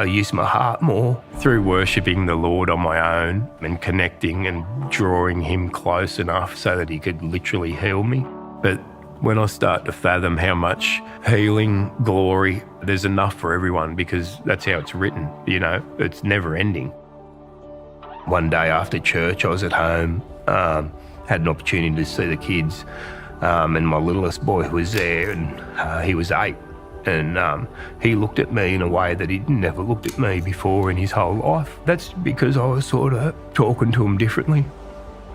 use my heart more through worshipping the Lord on my own and connecting and drawing him close enough so that he could literally heal me. But when I start to fathom how much healing, glory, there's enough for everyone because that's how it's written, you know, it's never ending. One day after church, I was at home, had an opportunity to see the kids, and my littlest boy was there and he was 8. And he looked at me in a way that he'd never looked at me before in his whole life. That's because I was sort of talking to him differently.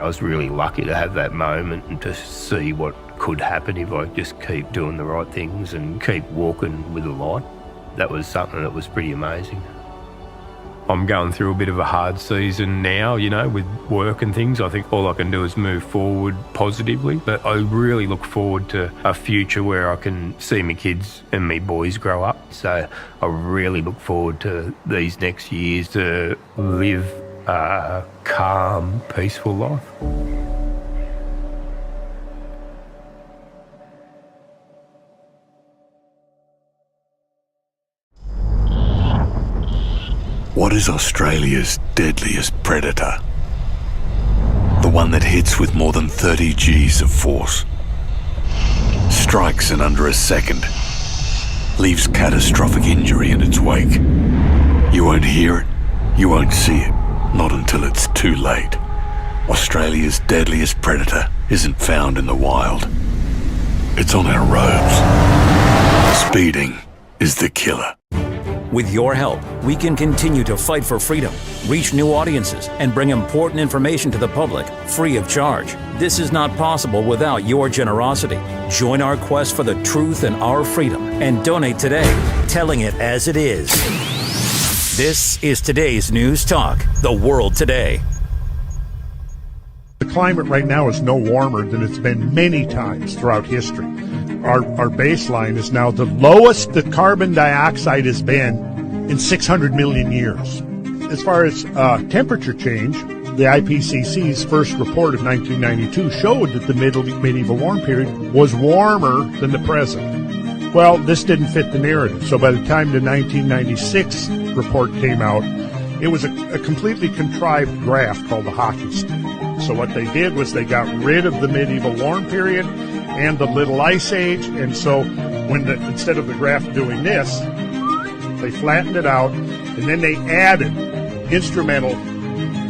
I was really lucky to have that moment and to see what could happen if I just keep doing the right things and keep walking with the light. That was something that was pretty amazing. I'm going through a bit of a hard season now, you know, with work and things. I think all I can do is move forward positively, but I really look forward to a future where I can see my kids and my boys grow up. So I really look forward to these next years to live a calm, peaceful life. What is Australia's deadliest predator? The one that hits with more than 30 Gs of force. Strikes in under a second. Leaves catastrophic injury in its wake. You won't hear it, you won't see it, not until it's too late. Australia's deadliest predator isn't found in the wild. It's on our roads. Speeding is the killer. With your help, we can continue to fight for freedom, reach new audiences, and bring important information to the public free of charge. This is not possible without your generosity. Join our quest for the truth and our freedom and donate today, telling it as it is. This is today's News Talk, The World Today. The climate right now is no warmer than it's been many times throughout history. Our baseline is now the lowest that carbon dioxide has been in 600 million years. As far as temperature change, the IPCC's first report of 1992 showed that the medieval warm period was warmer than the present. Well, this didn't fit the narrative, so by the time the 1996 report came out, it was a completely contrived graph called the hockey stick. So what they did was they got rid of the medieval warm period and the Little Ice Age, and so instead of the graph doing this, they flattened it out, and then they added instrumental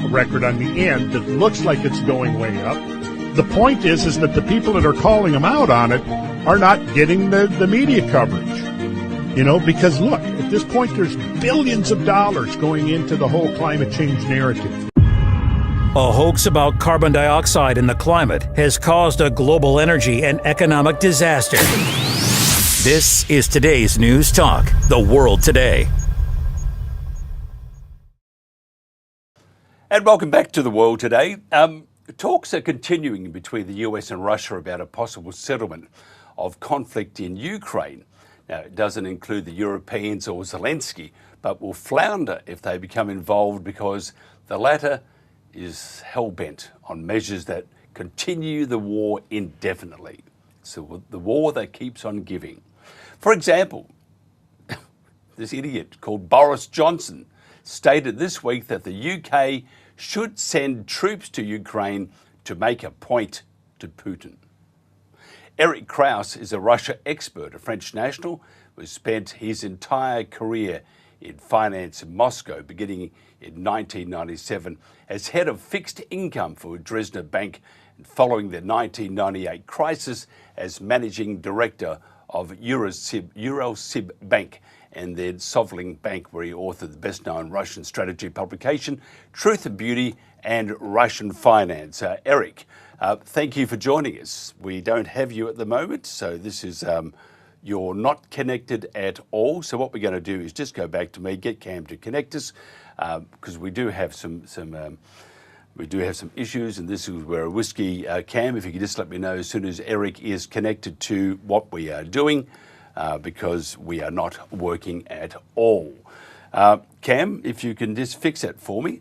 record on the end that looks like it's going way up. The point is that the people that are calling them out on it are not getting the media coverage. You know, because look, at this point there's billions of dollars going into the whole climate change narrative. A hoax about carbon dioxide in the climate has caused a global energy and economic disaster. This is today's News Talk, The World Today. And welcome back to The World Today. Talks are continuing between the US and Russia about a possible settlement of conflict in Ukraine. Now, it doesn't include the Europeans or Zelensky, but will flounder if they become involved because the latter is hell-bent on measures that continue the war indefinitely. So the war that keeps on giving. For example, this idiot called Boris Johnson stated this week that the UK should send troops to Ukraine to make a point to Putin. Eric Kraus is a Russia expert, a French national who spent his entire career in finance in Moscow, beginning in 1997 as head of fixed income for Dresdner Bank, and following the 1998 crisis as managing director of Uralsib Bank and then Sovling Bank, where he authored the best-known Russian strategy publication, Truth and Beauty and Russian Finance. Eric, thank you for joining us. We don't have you at the moment, so this is you're not connected at all. So what we're going to do is just go back to me, get Cam to connect us, because we do have some We do have some issues, and this is where a whiskey Cam, if you could just let me know as soon as Eric is connected to what we are doing, because we are not working at all. Cam, if you can just fix that for me.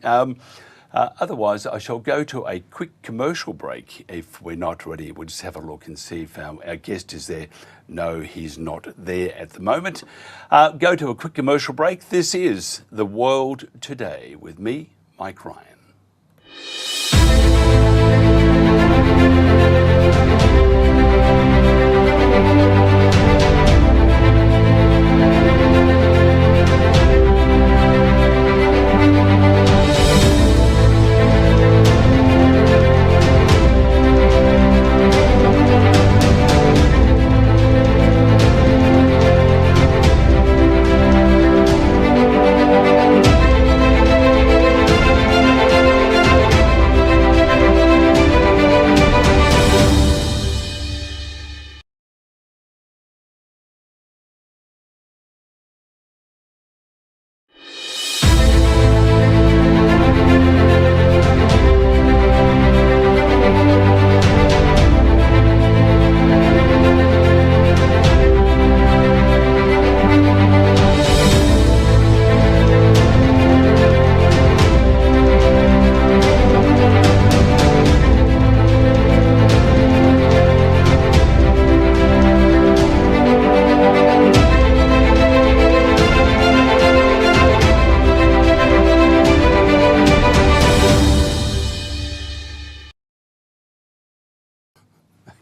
Otherwise, I shall go to a quick commercial break. If we're not ready, we'll just have a look and see if our guest is there. No, he's not there at the moment. Go to a quick commercial break. This is The World Today with me, Mike Ryan.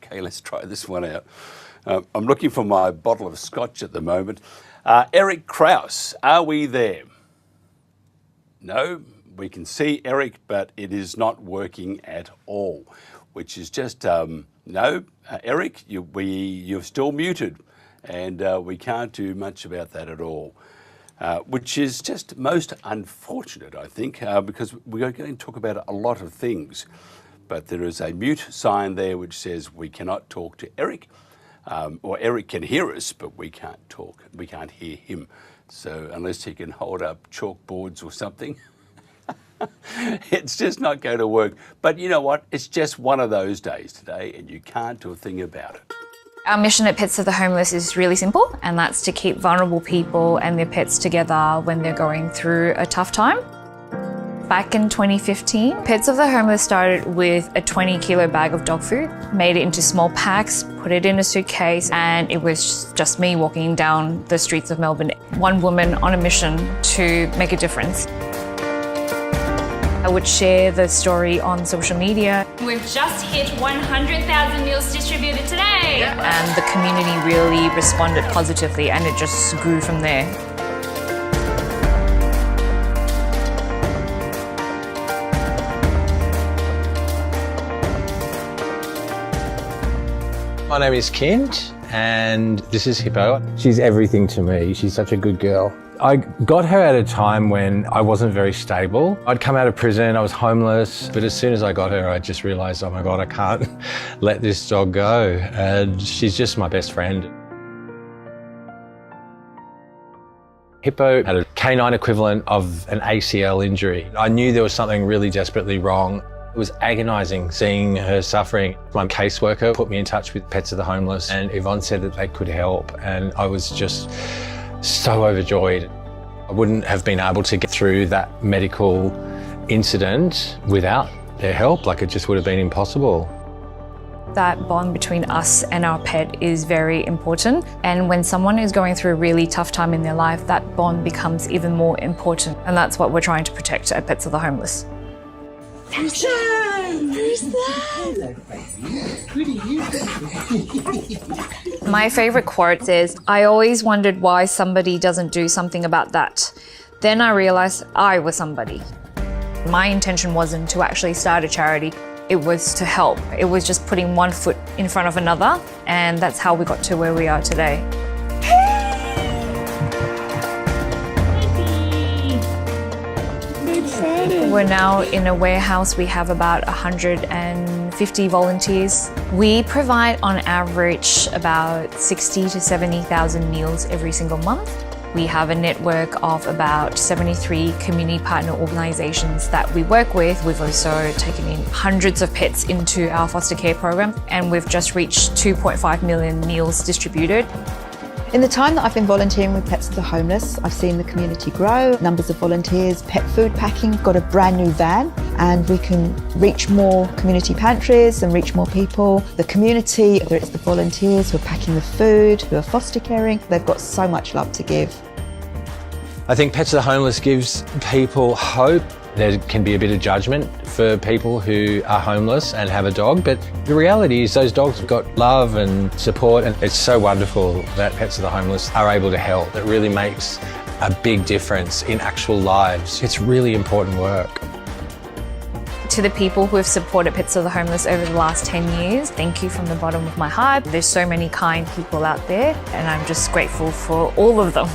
Okay, let's try this one out. I'm looking for my bottle of scotch at the moment. Eric Krause, are we there? No, we can see Eric, but it is not working at all, which is just, no, Eric, you're still muted, and we can't do much about that at all, which is just most unfortunate, I think, because we're going to talk about a lot of things. But there is a mute sign there which says we cannot talk to Eric, or Eric can hear us, but we can't talk. We can't hear him. So unless he can hold up chalkboards or something, it's just not going to work. But you know what? It's just one of those days today, and you can't do a thing about it. Our mission at Pets of the Homeless is really simple, and that's to keep vulnerable people and their pets together when they're going through a tough time. Back in 2015, Pets of the Homeless started with a 20-kilo bag of dog food, made it into small packs, put it in a suitcase, and it was just me walking down the streets of Melbourne, one woman on a mission to make a difference. I would share the story on social media. We've just hit 100,000 meals distributed today. And the community really responded positively, and it just grew from there. My name is Kent, and this is Hippo. She's everything to me. She's such a good girl. I got her at a time when I wasn't very stable. I'd come out of prison, I was homeless, but as soon as I got her, I just realised, oh my God, I can't let this dog go. And she's just my best friend. Hippo had a canine equivalent of an ACL injury. I knew there was something really desperately wrong. It was agonising seeing her suffering. My caseworker put me in touch with Pets of the Homeless, and Yvonne said that they could help, and I was just so overjoyed. I wouldn't have been able to get through that medical incident without their help. Like, it just would have been impossible. That bond between us and our pet is very important, and when someone is going through a really tough time in their life, that bond becomes even more important, and that's what we're trying to protect at Pets of the Homeless. Who's that? My favourite quote is, "I always wondered why somebody doesn't do something about that. Then I realised I was somebody." My intention wasn't to actually start a charity, it was to help. It was just putting one foot in front of another, and that's how we got to where we are today. We're now in a warehouse. We have about 150 volunteers. We provide on average about 60 to 70,000 meals every single month. We have a network of about 73 community partner organisations that we work with. We've also taken in hundreds of pets into our foster care program, and we've just reached 2.5 million meals distributed. In the time that I've been volunteering with Pets of the Homeless, I've seen the community grow, numbers of volunteers, pet food packing, got a brand new van, and we can reach more community pantries and reach more people. The community, whether it's the volunteers who are packing the food, who are foster caring, they've got so much love to give. I think Pets of the Homeless gives people hope. There can be a bit of judgment for people who are homeless and have a dog, but the reality is those dogs have got love and support, and it's so wonderful that Pets of the Homeless are able to help. It really makes a big difference in actual lives. It's really important work. To the people who have supported Pets of the Homeless over the last 10 years, thank you from the bottom of my heart. There's so many kind people out there, and I'm just grateful for all of them.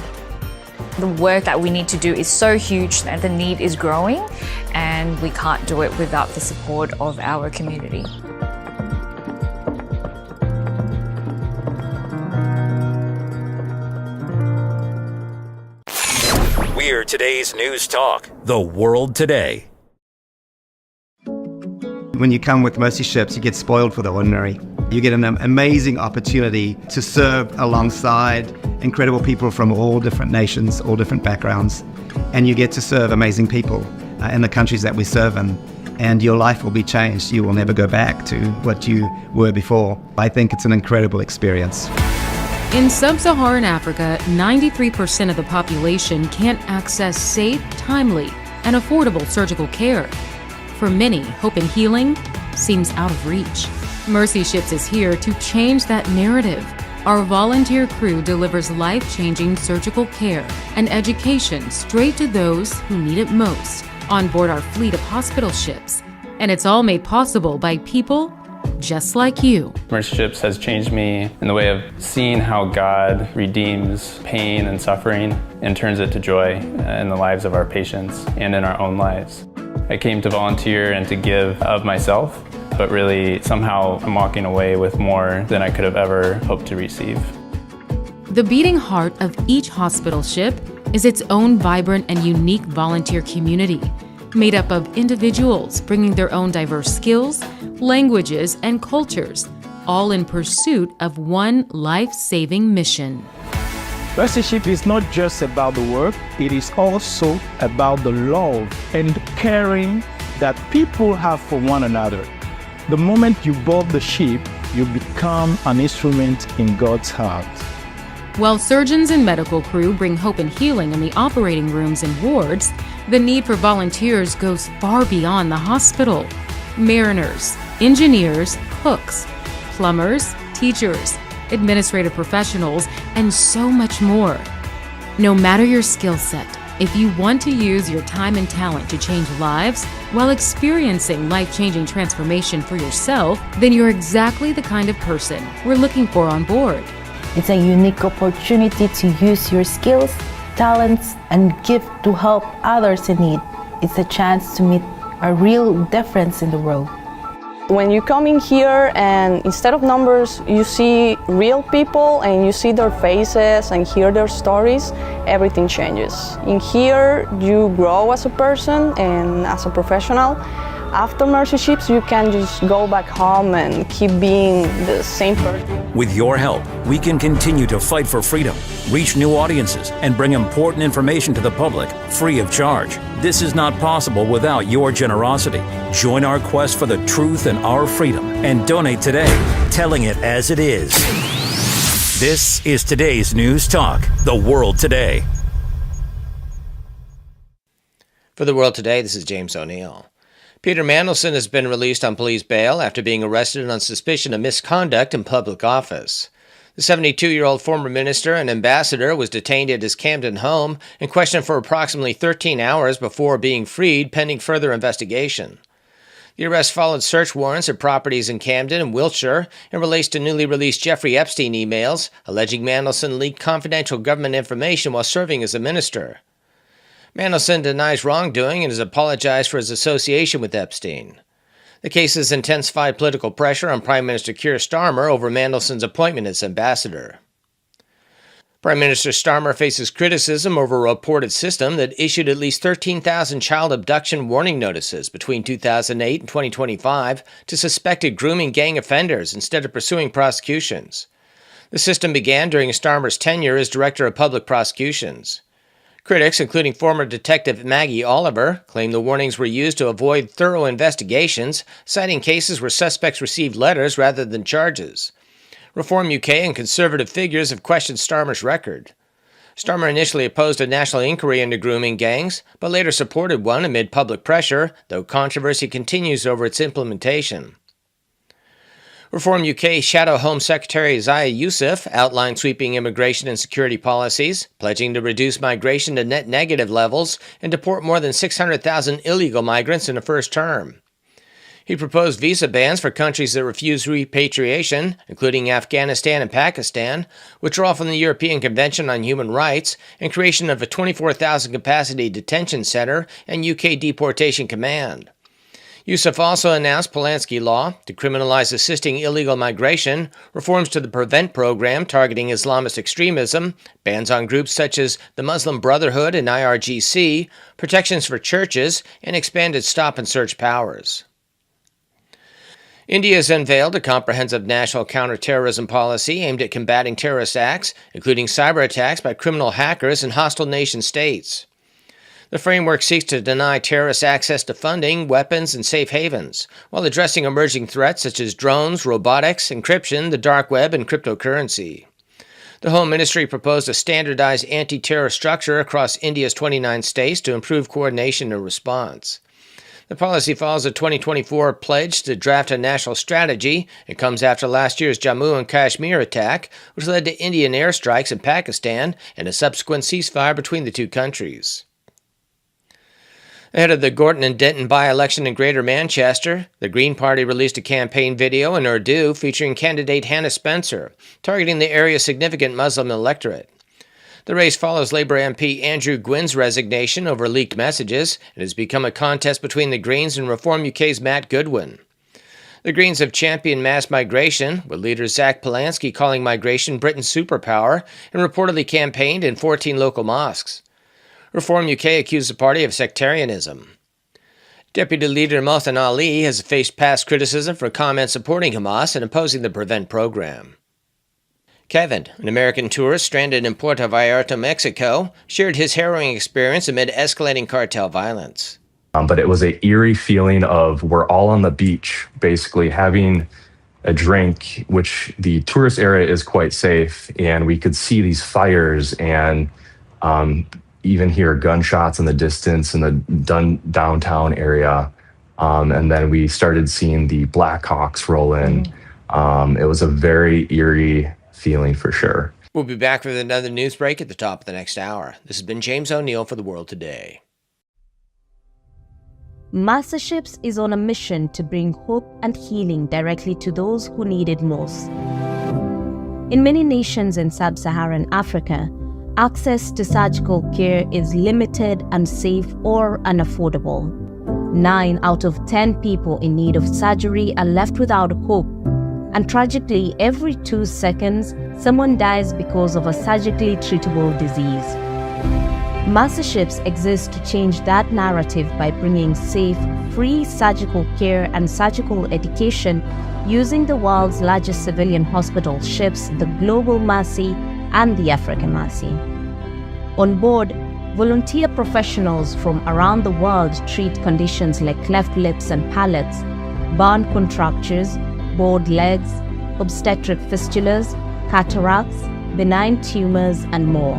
The work that we need to do is so huge and the need is growing, and we can't do it without the support of our community. We're today's news talk, the world today. When you come with Mercy Ships, you get spoiled for the ordinary. You get an amazing opportunity to serve alongside incredible people from all different nations, all different backgrounds, and you get to serve amazing people in the countries that we serve in, and your life will be changed. You will never go back to what you were before. I think it's an incredible experience. In sub-Saharan Africa, 93% of the population can't access safe, timely, and affordable surgical care. For many, hope and healing seems out of reach. Mercy Ships is here to change that narrative. Our volunteer crew delivers life-changing surgical care and education straight to those who need it most on board our fleet of hospital ships. And it's all made possible by people just like you. Mercy Ships has changed me in the way of seeing how God redeems pain and suffering and turns it to joy in the lives of our patients and in our own lives. I came to volunteer and to give of myself, but really somehow I'm walking away with more than I could have ever hoped to receive. The beating heart of each hospital ship is its own vibrant and unique volunteer community, made up of individuals bringing their own diverse skills, languages, and cultures, all in pursuit of one life-saving mission. Mercy Ship is not just about the work, it is also about the love and caring that people have for one another. The moment you board the ship, you become an instrument in God's heart. While surgeons and medical crew bring hope and healing in the operating rooms and wards, the need for volunteers goes far beyond the hospital. Mariners, engineers, cooks, plumbers, teachers, administrative professionals, and so much more. No matter your skill set, if you want to use your time and talent to change lives while experiencing life-changing transformation for yourself, then you're exactly the kind of person we're looking for on board. It's a unique opportunity to use your skills, talents, and gift to help others in need. It's a chance to make a real difference in the world. When you come in here and instead of numbers, you see real people and you see their faces and hear their stories, everything changes. In here, you grow as a person and as a professional. After Mercy Ships, you can just go back home and keep being the same person. With your help, we can continue to fight for freedom, reach new audiences, and bring important information to the public free of charge. This is not possible without your generosity. Join our quest for the truth and our freedom and donate today, telling it as it is. This is today's News Talk, the world today. For the world today, this is James O'Neill. Peter Mandelson has been released on police bail after being arrested on suspicion of misconduct in public office. The 72-year-old former minister and ambassador was detained at his Camden home and questioned for approximately 13 hours before being freed pending further investigation. The arrest followed search warrants at properties in Camden and Wiltshire and relates to newly released Jeffrey Epstein emails alleging Mandelson leaked confidential government information while serving as a minister. Mandelson denies wrongdoing and has apologized for his association with Epstein. The case has intensified political pressure on Prime Minister Keir Starmer over Mandelson's appointment as ambassador. Prime Minister Starmer faces criticism over a reported system that issued at least 13,000 child abduction warning notices between 2008 and 2025 to suspected grooming gang offenders instead of pursuing prosecutions. The system began during Starmer's tenure as Director of Public Prosecutions. Critics, including former Detective Maggie Oliver, claim the warnings were used to avoid thorough investigations, citing cases where suspects received letters rather than charges. Reform UK and conservative figures have questioned Starmer's record. Starmer initially opposed a national inquiry into grooming gangs, but later supported one amid public pressure, though controversy continues over its implementation. Reform UK Shadow Home Secretary Zaya Yousaf outlined sweeping immigration and security policies, pledging to reduce migration to net negative levels and deport more than 600,000 illegal migrants in a first term. He proposed visa bans for countries that refuse repatriation, including Afghanistan and Pakistan, withdrawal from the European Convention on Human Rights, and creation of a 24,000-capacity detention center and UK deportation command. Yousaf also announced Palantir law to criminalize assisting illegal migration, reforms to the Prevent program targeting Islamist extremism, bans on groups such as the Muslim Brotherhood and IRGC, protections for churches, and expanded stop-and-search powers. India has unveiled a comprehensive national counterterrorism policy aimed at combating terrorist acts, including cyber attacks by criminal hackers in hostile nation-states. The framework seeks to deny terrorists access to funding, weapons, and safe havens, while addressing emerging threats such as drones, robotics, encryption, the dark web, and cryptocurrency. The Home Ministry proposed a standardized anti-terror structure across India's 29 states to improve coordination and response. The policy follows a 2024 pledge to draft a national strategy and comes after last year's Jammu and Kashmir attack, which led to Indian airstrikes in Pakistan and a subsequent ceasefire between the two countries. Ahead of the Gorton and Denton by-election in Greater Manchester, the Green Party released a campaign video in Urdu featuring candidate Hannah Spencer, targeting the area's significant Muslim electorate. The race follows Labour MP Andrew Gwynn's resignation over leaked messages and has become a contest between the Greens and Reform UK's Matt Goodwin. The Greens have championed mass migration, with leader Zach Polanski calling migration Britain's superpower, and reportedly campaigned in 14 local mosques. Reform UK accused the party of sectarianism. Deputy Leader Mohsen Ali has faced past criticism for comments supporting Hamas and opposing the Prevent program. Kevin, an American tourist stranded in Puerto Vallarta, Mexico, shared his harrowing experience amid escalating cartel violence. But it was an eerie feeling of we're all on the beach, basically having a drink, which the tourist area is quite safe, and we could see these fires and even hear gunshots in the distance in the downtown area. And then we started seeing the Blackhawks roll in. It was a very eerie feeling for sure. We'll be back with another news break at the top of the next hour. This has been James O'Neill for The World Today. Masterships is on a mission to bring hope and healing directly to those who need it most. In many nations in sub-Saharan Africa, access to surgical care is limited, unsafe, or unaffordable. 9 out of 10 people in need of surgery are left without hope. And tragically, every 2 seconds, someone dies because of a surgically treatable disease. Masterships exist to change that narrative by bringing safe, free surgical care and surgical education using the world's largest civilian hospital ships, the Global Mercy and the African Mercy. On board, volunteer professionals from around the world treat conditions like cleft lips and palates, burn contractures, bored legs, obstetric fistulas, cataracts, benign tumors, and more.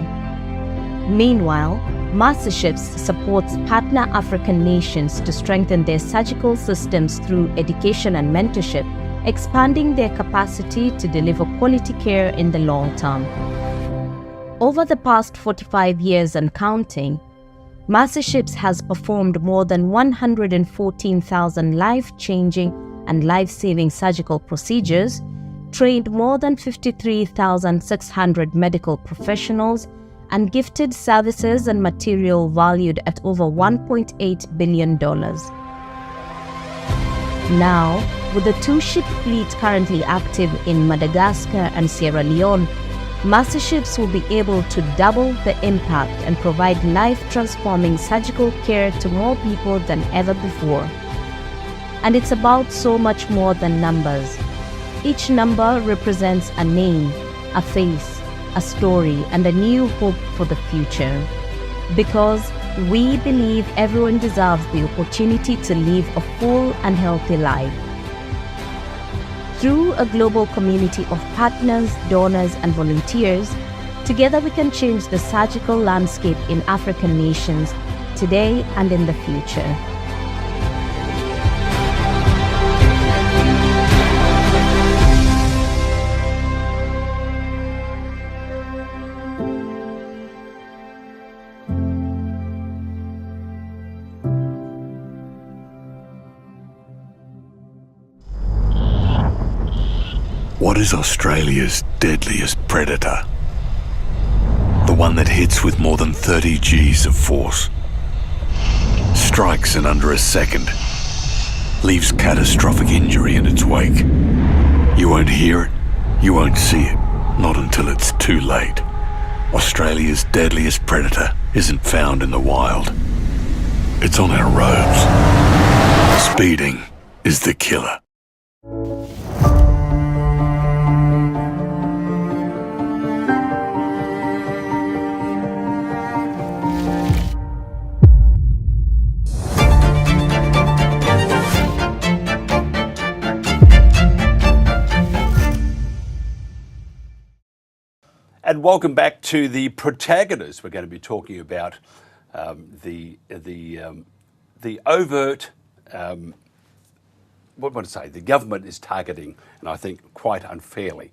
Meanwhile, Masterships supports partner African nations to strengthen their surgical systems through education and mentorship, expanding their capacity to deliver quality care in the long term. Over the past 45 years and counting, Masterships has performed more than 114,000 life-changing and life-saving surgical procedures, trained more than 53,600 medical professionals, and gifted services and material valued at over $1.8 billion. Now, with the 2-ship fleet currently active in Madagascar and Sierra Leone, Masterships will be able to double the impact and provide life-transforming surgical care to more people than ever before. And it's about so much more than numbers. Each number represents a name, a face, a story, and a new hope for the future. Because we believe everyone deserves the opportunity to live a full and healthy life. Through a global community of partners, donors, and volunteers, together we can change the surgical landscape in African nations today and in the future. What is Australia's deadliest predator? The one that hits with more than 30 Gs of force. Strikes in under a second. Leaves catastrophic injury in its wake. You won't hear it, you won't see it, not until it's too late. Australia's deadliest predator isn't found in the wild. It's on our roads. Speeding is the killer. And welcome back to the Protagonists. We're going to be talking about the overt, what would I say? The government is targeting, and I think quite unfairly,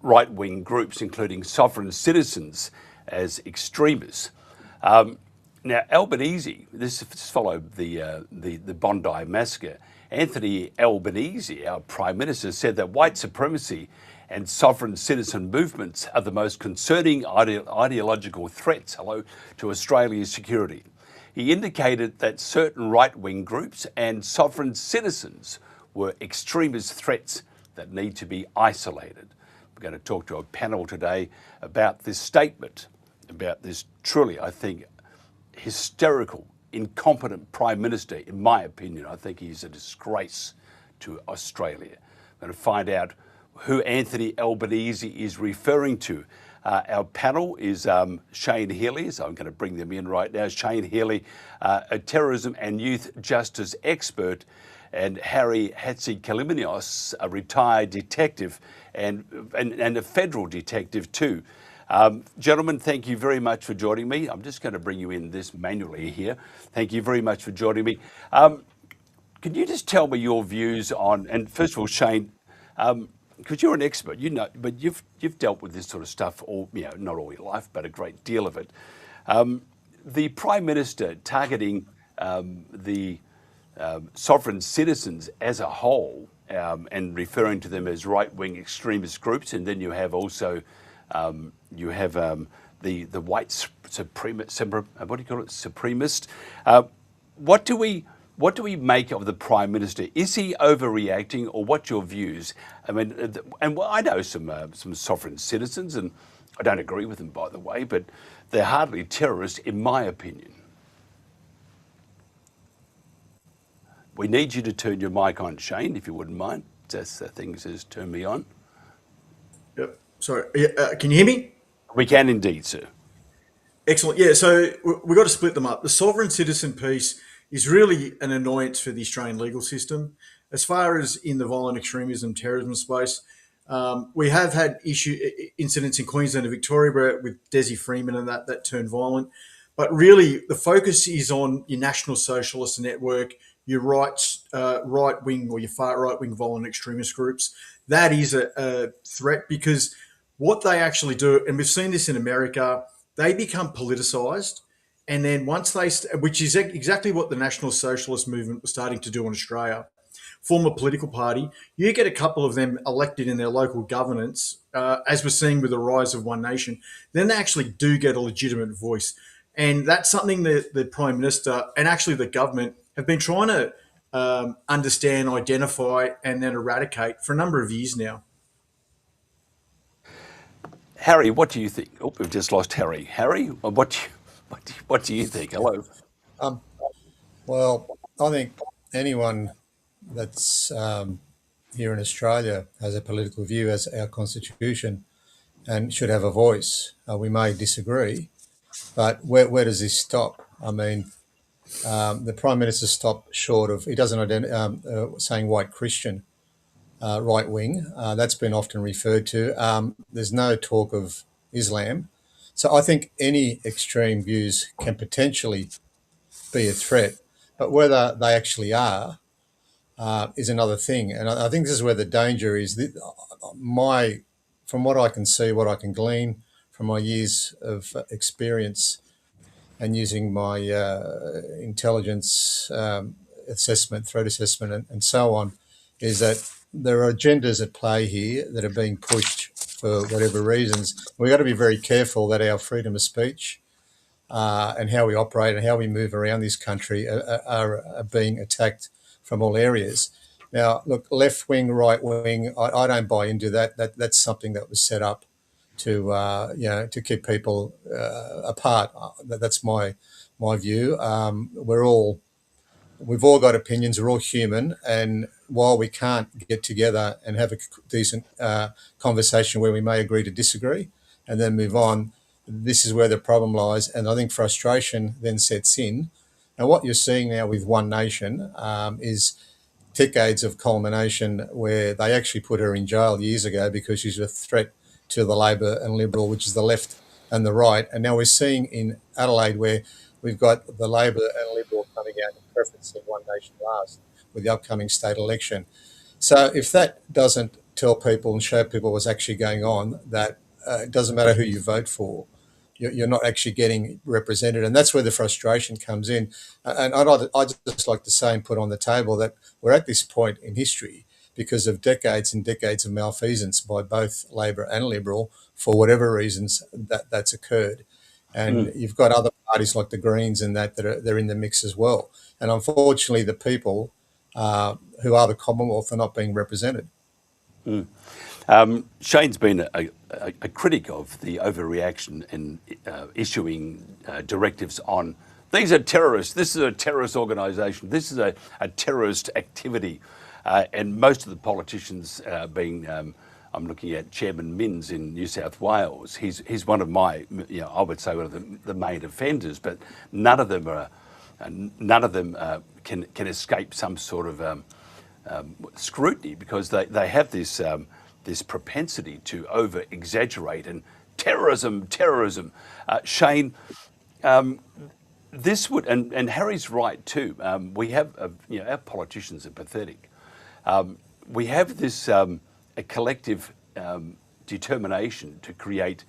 right-wing groups, including sovereign citizens, as extremists. Now, Albanese, this followed the Bondi massacre. Anthony Albanese, our Prime Minister, said that white supremacy and sovereign citizen movements are the most concerning ideological threats to Australia's security. He indicated that certain right-wing groups and sovereign citizens were extremist threats that need to be isolated. We're going to talk to a panel today about this statement, about this truly, I think, hysterical, incompetent Prime Minister. In my opinion, I think he's a disgrace to Australia. We're going to find out who Anthony Albanese is referring to. Our panel is Shane Healy, so I'm going to bring them in right now. Shane Healy, a terrorism and youth justice expert, and Harry Hatzikalimios, a retired detective and a federal detective too. Gentlemen, thank you very much for joining me. I'm just going to bring you in this manually here. Thank you very much for joining me. Could you just tell me your views on, and first of all, Shane, because you're an expert, you know, but you've dealt with this sort of stuff not all your life, but a great deal of it. The Prime Minister targeting the sovereign citizens as a whole and referring to them as right-wing extremist groups, and then you have also the white supremacist. What do we make of the Prime Minister? Is he overreacting, or what's your views? I mean, I know some sovereign citizens, and I don't agree with them, by the way, but they're hardly terrorists, in my opinion. We need you to turn your mic on, Shane, if you wouldn't mind. That's the thing that says turn me on. Yep. Sorry. Can you hear me? We can indeed, sir. Excellent. Yeah. So we've got to split them up. The sovereign citizen piece is really an annoyance for the Australian legal system. As far as in the violent extremism, terrorism space, we have had incidents in Queensland and Victoria with Desi Freeman and that turned violent. But really, the focus is on your National Socialist network, your right-wing or your far-right-wing violent extremist groups. That is a threat, because what they actually do, and we've seen this in America, they become politicised. And then once which is exactly what the National Socialist movement was starting to do in Australia, form a political party, you get a couple of them elected in their local governance, as we're seeing with the rise of One Nation, then they actually do get a legitimate voice. And that's something that the Prime Minister and actually the government have been trying to understand, identify, and then eradicate for a number of years now. Harry, what do you think? Oh, we've just lost Harry. Harry, what do you think? Hello. Well, I think anyone that's here in Australia has a political view as our constitution and should have a voice. We may disagree, but where does this stop? I mean, the Prime Minister stopped short of, he doesn't saying white Christian, right wing. That's been often referred to. There's no talk of Islam. So I think any extreme views can potentially be a threat, but whether they actually are is another thing. And I think this is where the danger is. From what I can see, what I can glean from my years of experience and using my intelligence assessment, threat assessment, and so on, is that there are agendas at play here that are being pushed for whatever reasons. We've got to be very careful that our freedom of speech and how we operate and how we move around this country are being attacked from all areas. Now, look, left wing, right wing, I don't buy into that. That's something that was set up to keep people apart. That's my view. We've all got opinions. We're all human, and while we can't get together and have a decent conversation where we may agree to disagree and then move on, this is where the problem lies. And I think frustration then sets in. And what you're seeing now with One Nation is decades of culmination where they actually put her in jail years ago because she's a threat to the Labor and Liberal, which is the left and the right. And now we're seeing in Adelaide where we've got the Labor and Liberal coming out in preference of One Nation last with the upcoming state election. So if that doesn't tell people and show people what's actually going on, that it doesn't matter who you vote for, you're not actually getting represented. And that's where the frustration comes in. And I'd just like to say and put on the table that we're at this point in history because of decades and decades of malfeasance by both Labor and Liberal for whatever reasons that's occurred. And you've got other parties like the Greens and they're in the mix as well. And unfortunately, the people who are the Commonwealth are not being represented. Shane's been a critic of the overreaction in issuing directives on these are terrorists, this is a terrorist organisation, this is a terrorist activity. And most of the politicians being, I'm looking at Chairman Minns in New South Wales, he's one of my, I would say one of the main offenders, but none of them can escape some sort of scrutiny because they have this propensity to over-exaggerate and terrorism. Shane, this would, and Harry's right too. We have, our politicians are pathetic. We have this a collective determination to create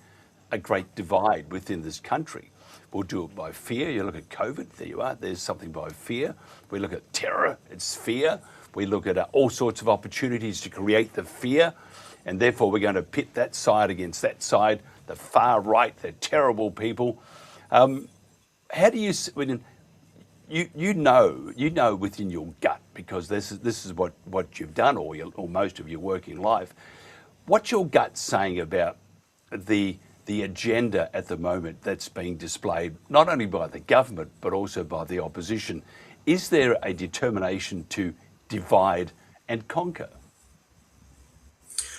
a great divide within this country. We'll do it by fear. You look at COVID, there you are. There's something by fear. We look at terror, it's fear. We look at all sorts of opportunities to create the fear. And therefore, we're going to pit that side against that side, the far right, the terrible people. How do you, you know within your gut, because this is what you've done or most of your working life. What's your gut saying about the agenda at the moment that's being displayed, not only by the government, but also by the opposition? Is there a determination to divide and conquer?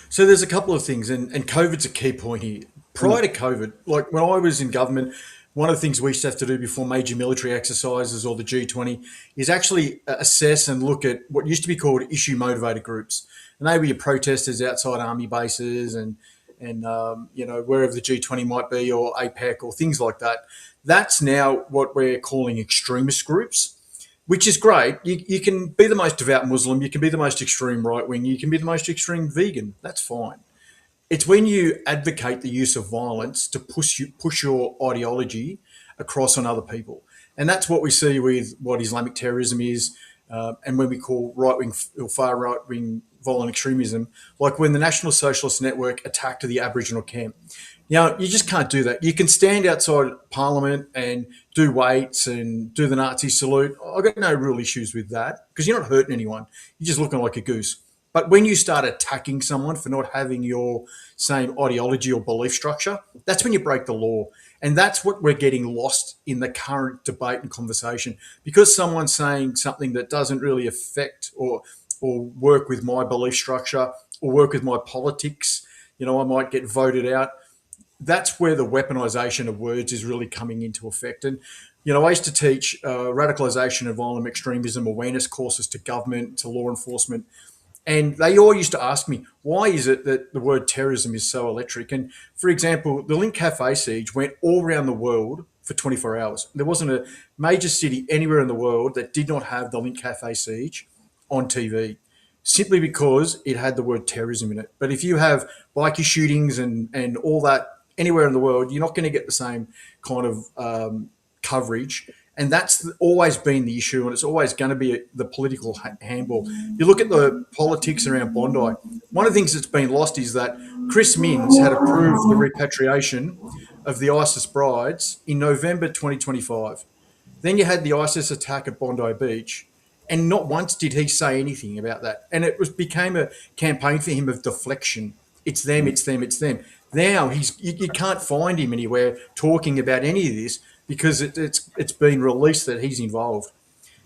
So there's a couple of things, and COVID's a key point here. Prior to COVID, like when I was in government, one of the things we used to have to do before major military exercises or the G20 is actually assess and look at what used to be called issue-motivated groups. And they were your protesters outside army bases and wherever the G20 might be or APEC or things like that. That's now what we're calling extremist groups, which is great. You can be the most devout Muslim, you can be the most extreme right-wing, you can be the most extreme vegan. That's fine. It's when you advocate the use of violence to push your ideology across on other people. And that's what we see with what Islamic terrorism is, and when we call right-wing or far right-wing violent extremism, like when the National Socialist Network attacked the Aboriginal camp. You just can't do that. You can stand outside Parliament and do weights and do the Nazi salute. I've got no real issues with that because you're not hurting anyone. You're just looking like a goose. But when you start attacking someone for not having your same ideology or belief structure, that's when you break the law. And that's what we're getting lost in the current debate and conversation, because someone's saying something that doesn't really affect or work with my belief structure or work with my politics. You know, I might get voted out. That's where the weaponization of words is really coming into effect. And, you know, I used to teach radicalization and violent extremism awareness courses to government, to law enforcement. And they all used to ask me, why is it that the word terrorism is so electric? And for example, the Link Cafe siege went all around the world for 24 hours. There wasn't a major city anywhere in the world that did not have the Link Cafe siege on TV, simply because it had the word terrorism in it. But if you have bikie shootings and all that anywhere in the world, you're not going to get the same kind of coverage. And that's always been the issue, and it's always going to be the political handball. You look at the politics around Bondi. One of the things that's been lost is that Chris Minns had approved the repatriation of the ISIS brides in November 2025. Then you had the ISIS attack at Bondi Beach, and not once did he say anything about that. And it became a campaign for him of deflection. It's them, it's them, it's them. Now you can't find him anywhere talking about any of this, because it's been released that he's involved.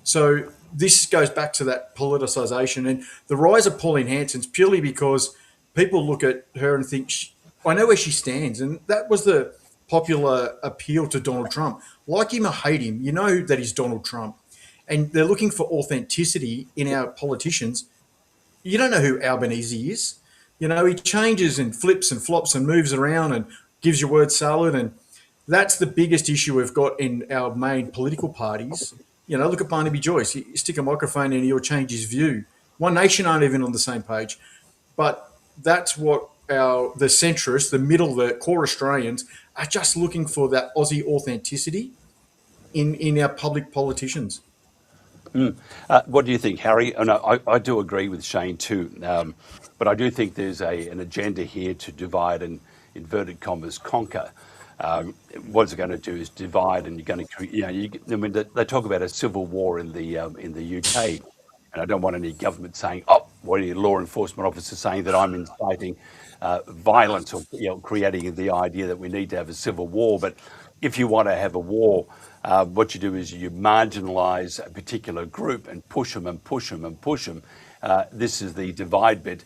So this goes back to that politicisation and the rise of Pauline Hanson's purely because people look at her and think, I know where she stands. And that was the popular appeal to Donald Trump. Like him or hate him, you know that he's Donald Trump. And they're looking for authenticity in our politicians. You don't know who Albanese is. You know, he changes and flips and flops and moves around and gives you word salad. And that's the biggest issue we've got in our main political parties. You know, look at Barnaby Joyce. You stick a microphone in, he'll change his view. One Nation aren't even on the same page. But that's what the centrists, the middle, the core Australians are just looking for, that Aussie authenticity in our public politicians. What do you think, Harry? And I do agree with Shane too, but I do think there's an agenda here to divide and, inverted commas, conquer. What it's going to do is divide, and you're going to, they talk about a civil war in the UK, and I don't want any government saying, what any law enforcement officer saying that I'm inciting violence or creating the idea that we need to have a civil war. But if you want to have a war, what you do is you marginalise a particular group and push them and push them and push them. This is the divide bit.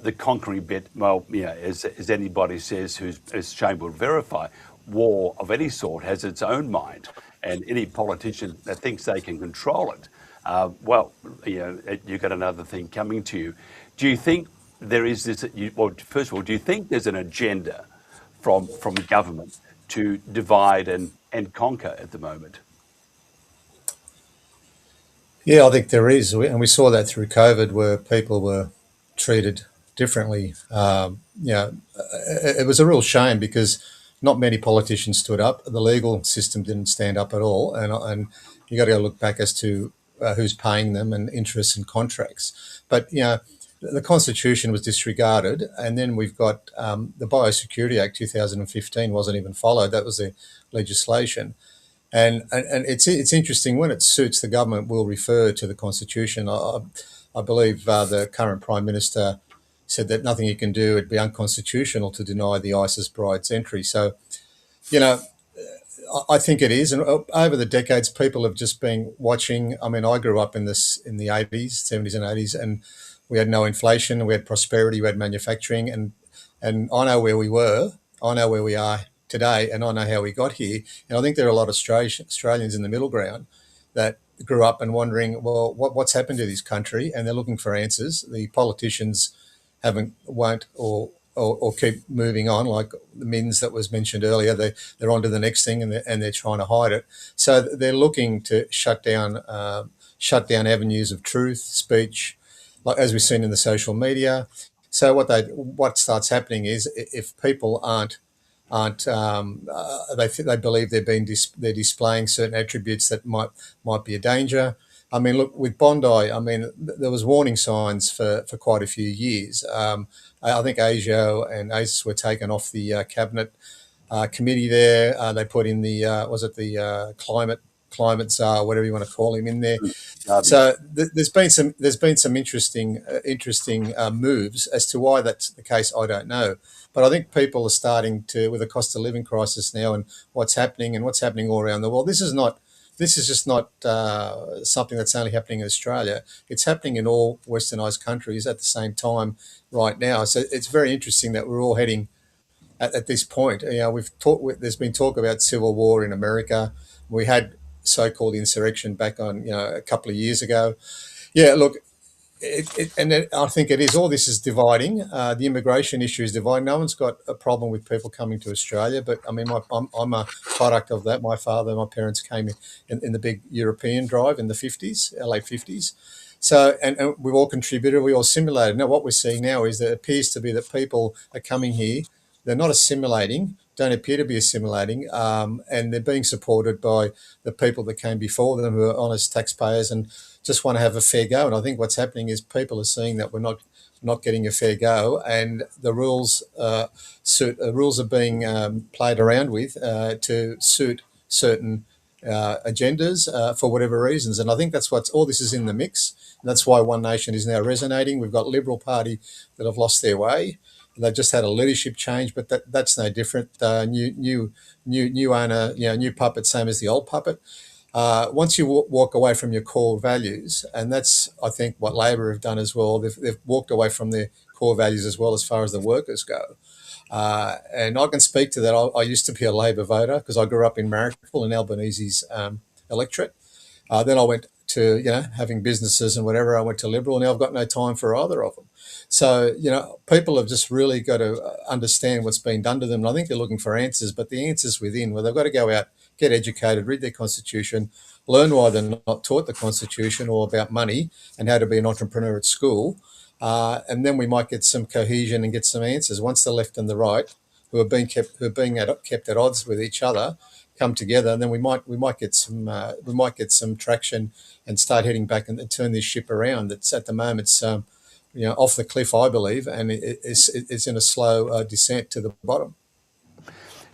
The conquering bit, well, as anybody says, as Shane will verify, war of any sort has its own mind, and any politician that thinks they can control it, you've got another thing coming to you. Do you think there is this? First of all, do you think there's an agenda from government to divide and conquer at the moment? Yeah, I think there is, and we saw that through COVID, where people were treated differently. It was a real shame because not many politicians stood up. The legal system didn't stand up at all, and you got to go look back as to who's paying them and interests and contracts. But the Constitution was disregarded, and then we've got the Biosecurity Act 2015 wasn't even followed. That was the legislation. And it's interesting, when it suits the government, we'll refer to the Constitution. I believe the current Prime Minister said that nothing you can do, it'd be unconstitutional to deny the ISIS brides entry. So, I think it is. And over the decades, people have just been watching. I mean, I grew up in the 80s, 70s and 80s, and we had no inflation, we had prosperity, we had manufacturing, and I know where we were, I know where we are today, and I know how we got here. And I think there are a lot of Australians in the middle ground that grew up and wondering, well, what's happened to this country? And they're looking for answers. The politicians won't or keep moving on, like the Minns that was mentioned earlier. They're on to the next thing, and they're trying to hide it. So they're looking to shut down avenues of truth, speech, like as we've seen in the social media. So what starts happening is, if people they believe they're displaying certain attributes that might be a danger. I mean, look, with Bondi, there was warning signs for quite a few years. I think ASIO and ASIS were taken off the cabinet committee there. They put in the climate climate czar, whatever you want to call him, in there. Garden. So there's been some interesting moves. As to why that's the case, I don't know. But I think people are starting to, with the cost of living crisis now and what's happening all around the world. This is just not something that's only happening in Australia. It's happening in all westernised countries at the same time right now. So it's very interesting that we're all heading at this point. There's been talk about civil war in America. We had so-called insurrection back on a couple of years ago. Yeah, look, I think it is. All this is dividing. The immigration issue is dividing. No one's got a problem with people coming to Australia, but I mean, I'm a product of that. My parents came in the big European drive in the 50s, late 50s. So, and we've all contributed. We all assimilated. Now, what we're seeing now is that it appears to be that people are coming here. They're not assimilating, don't appear to be assimilating, and they're being supported by the people that came before them, who are honest taxpayers and just want to have a fair go. And I think what's happening is people are seeing that we're not getting a fair go, and the rules are being played around with to suit certain agendas for whatever reasons. And I think that's all this is in the mix. And that's why One Nation is now resonating. We've got Liberal Party that have lost their way. They've just had a leadership change, but that's no different. New owner, new puppet, same as the old puppet. Once you walk away from your core values, and that's, I think, what Labor have done as well. They've walked away from their core values as well as far as the workers go. And I can speak to that. I used to be a Labor voter because I grew up in Marrickville in Albanese's electorate. Then I went to, having businesses and whatever. I went to Liberal. Now I've got no time for either of them. So, people have just really got to understand what's been done to them. And I think they're looking for answers, but the answer's within, where they've got to go out, get educated, read their Constitution, learn why they're not taught the Constitution or about money and how to be an entrepreneur at school. And then we might get some cohesion and get some answers. Once the left and the right, who are being kept at odds with each other, come together, and then we might get some traction and start heading back and turn this ship around. That's at the moment it's off the cliff, I believe, and it's in a slow descent to the bottom.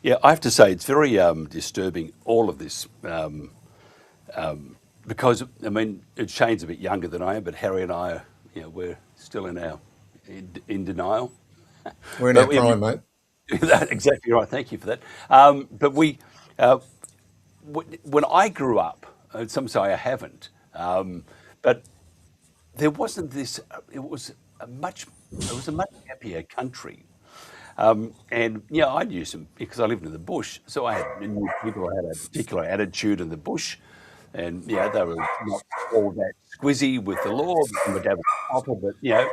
Yeah, I have to say it's very disturbing, all of this, because I mean, Shane's a bit younger than I am, but Harry and I are, we're still in denial. We're in our prime, mate. That's exactly right. Thank you for that. But when I grew up, some say I haven't, but there wasn't this. It was a much happier country. And I knew some, because I lived in the bush, so I knew people who had a particular attitude in the bush, and they were not all that squizzy with the law. But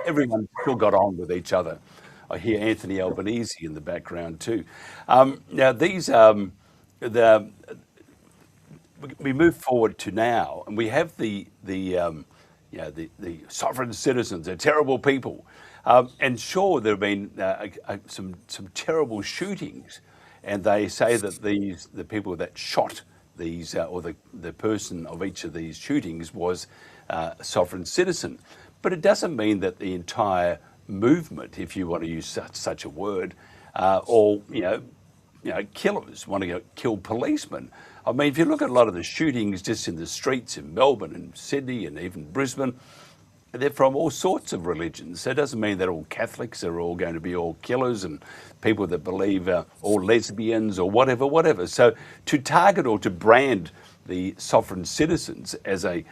everyone still got on with each other. I hear Anthony Albanese in the background too. Now these we move forward to now, and we have the sovereign citizens. They're terrible people. And sure, there have been some terrible shootings, and they say that the people that shot these, or the person of each of these shootings was a sovereign citizen. But it doesn't mean that the entire movement, if you want to use such a word, all killers want to kill policemen. I mean, if you look at a lot of the shootings just in the streets in Melbourne and Sydney and even Brisbane, they're from all sorts of religions. So it doesn't mean that all Catholics are all going to be all killers and people that believe all lesbians or whatever. So to target or to brand the sovereign citizens as a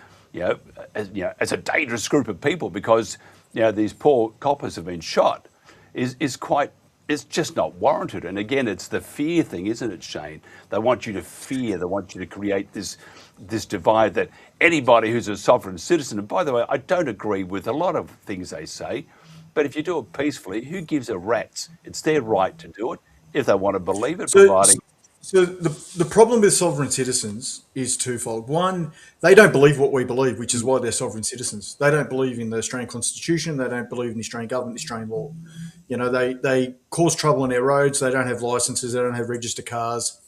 dangerous group of people because these poor coppers have been shot is quite. It's just not warranted. And again, it's the fear thing, isn't it, Shane? They want you to fear. They want you to create this divide that anybody who's a sovereign citizen, and by the way, I don't agree with a lot of things they say, but if you do it peacefully, who gives a rat's? It's their right to do it if they want to believe it, providing... So the problem with sovereign citizens is twofold. One, they don't believe what we believe, which is why they're sovereign citizens. They don't believe in the Australian Constitution. They don't believe in the Australian government, the Australian law. They cause trouble on their roads. They don't have licenses. They don't have registered cars.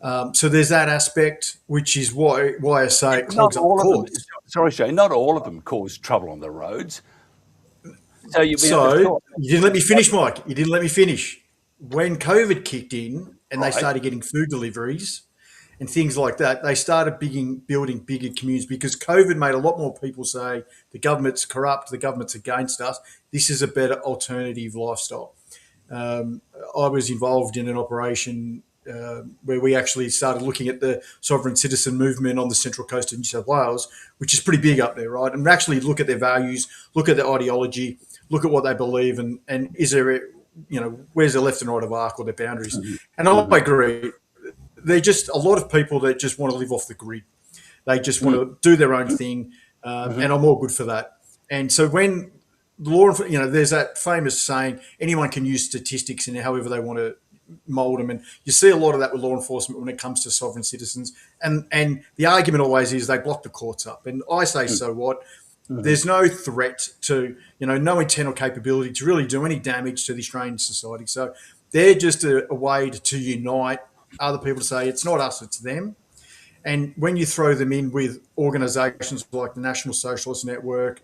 So there's that aspect, which is why I say it clogs up courts. Sorry, Shane, not all of them cause trouble on the roads. So you didn't let me finish, Mike. You didn't let me finish. When COVID kicked in and they started getting food deliveries and things like that, they started building bigger communities because COVID made a lot more people say the government's corrupt, the government's against us. This is a better alternative lifestyle. I was involved in an operation where we actually started looking at the sovereign citizen movement on the central coast of New South Wales, which is pretty big up there, right? And actually look at their values, look at their ideology, look at what they believe, and is there, where's the left and right of arc or their boundaries? And I agree. They're just a lot of people that just want to live off the grid. They just want to do their own thing, and I'm all good for that. And so when law, there's that famous saying, anyone can use statistics in however they want to mold them. And you see a lot of that with law enforcement when it comes to sovereign citizens. And the argument always is they block the courts up. And I say, so what? There's no threat to, no intent or capability to really do any damage to the Australian society. So they're just a way to unite other people to say, it's not us, it's them. And when you throw them in with organisations like the National Socialist Network,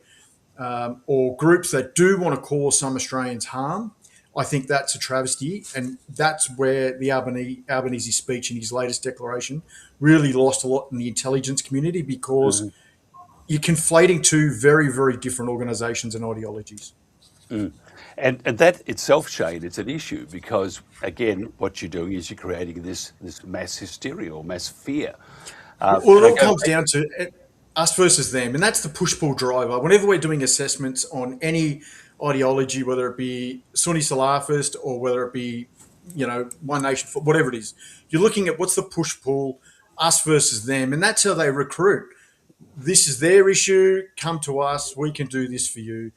or groups that do want to cause some Australians harm, I think that's a travesty. And that's where the Albanese speech in his latest declaration really lost a lot in the intelligence community, because you're conflating two very, very different organisations and ideologies. And that itself, Shane, it's an issue because, again, what you're doing is you're creating this mass hysteria or mass fear. Well, it all comes down to us versus them, and that's the push-pull driver. Whenever we're doing assessments on any ideology, whether it be Sunni Salafist or whether it be, One Nation, whatever it is, you're looking at what's the push-pull, us versus them, and that's how they recruit. This is their issue. Come to us. We can do this for you.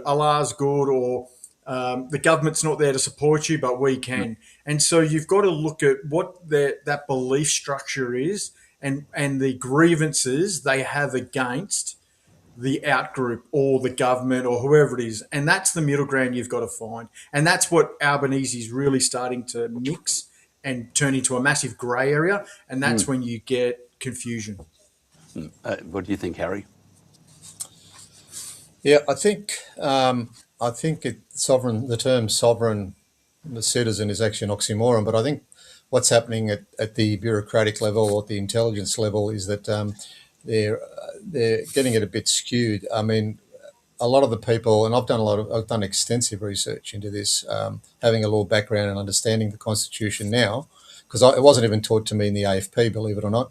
Allah's good, or the government's not there to support you, but we can. And so you've got to look at what that belief structure is, and the grievances they have against the outgroup or the government or whoever it is. And that's the middle ground you've got to find. And that's what Albanese is really starting to mix and turn into a massive grey area. And that's when you get confusion. What do you think, Harry? Yeah, I think the term sovereign citizen is actually an oxymoron, but I think what's happening at the bureaucratic level or at the intelligence level is that they're getting it a bit skewed. I mean, a lot of the people, and I've done extensive research into this, having a law background and understanding the Constitution now, because it wasn't even taught to me in the AFP, believe it or not,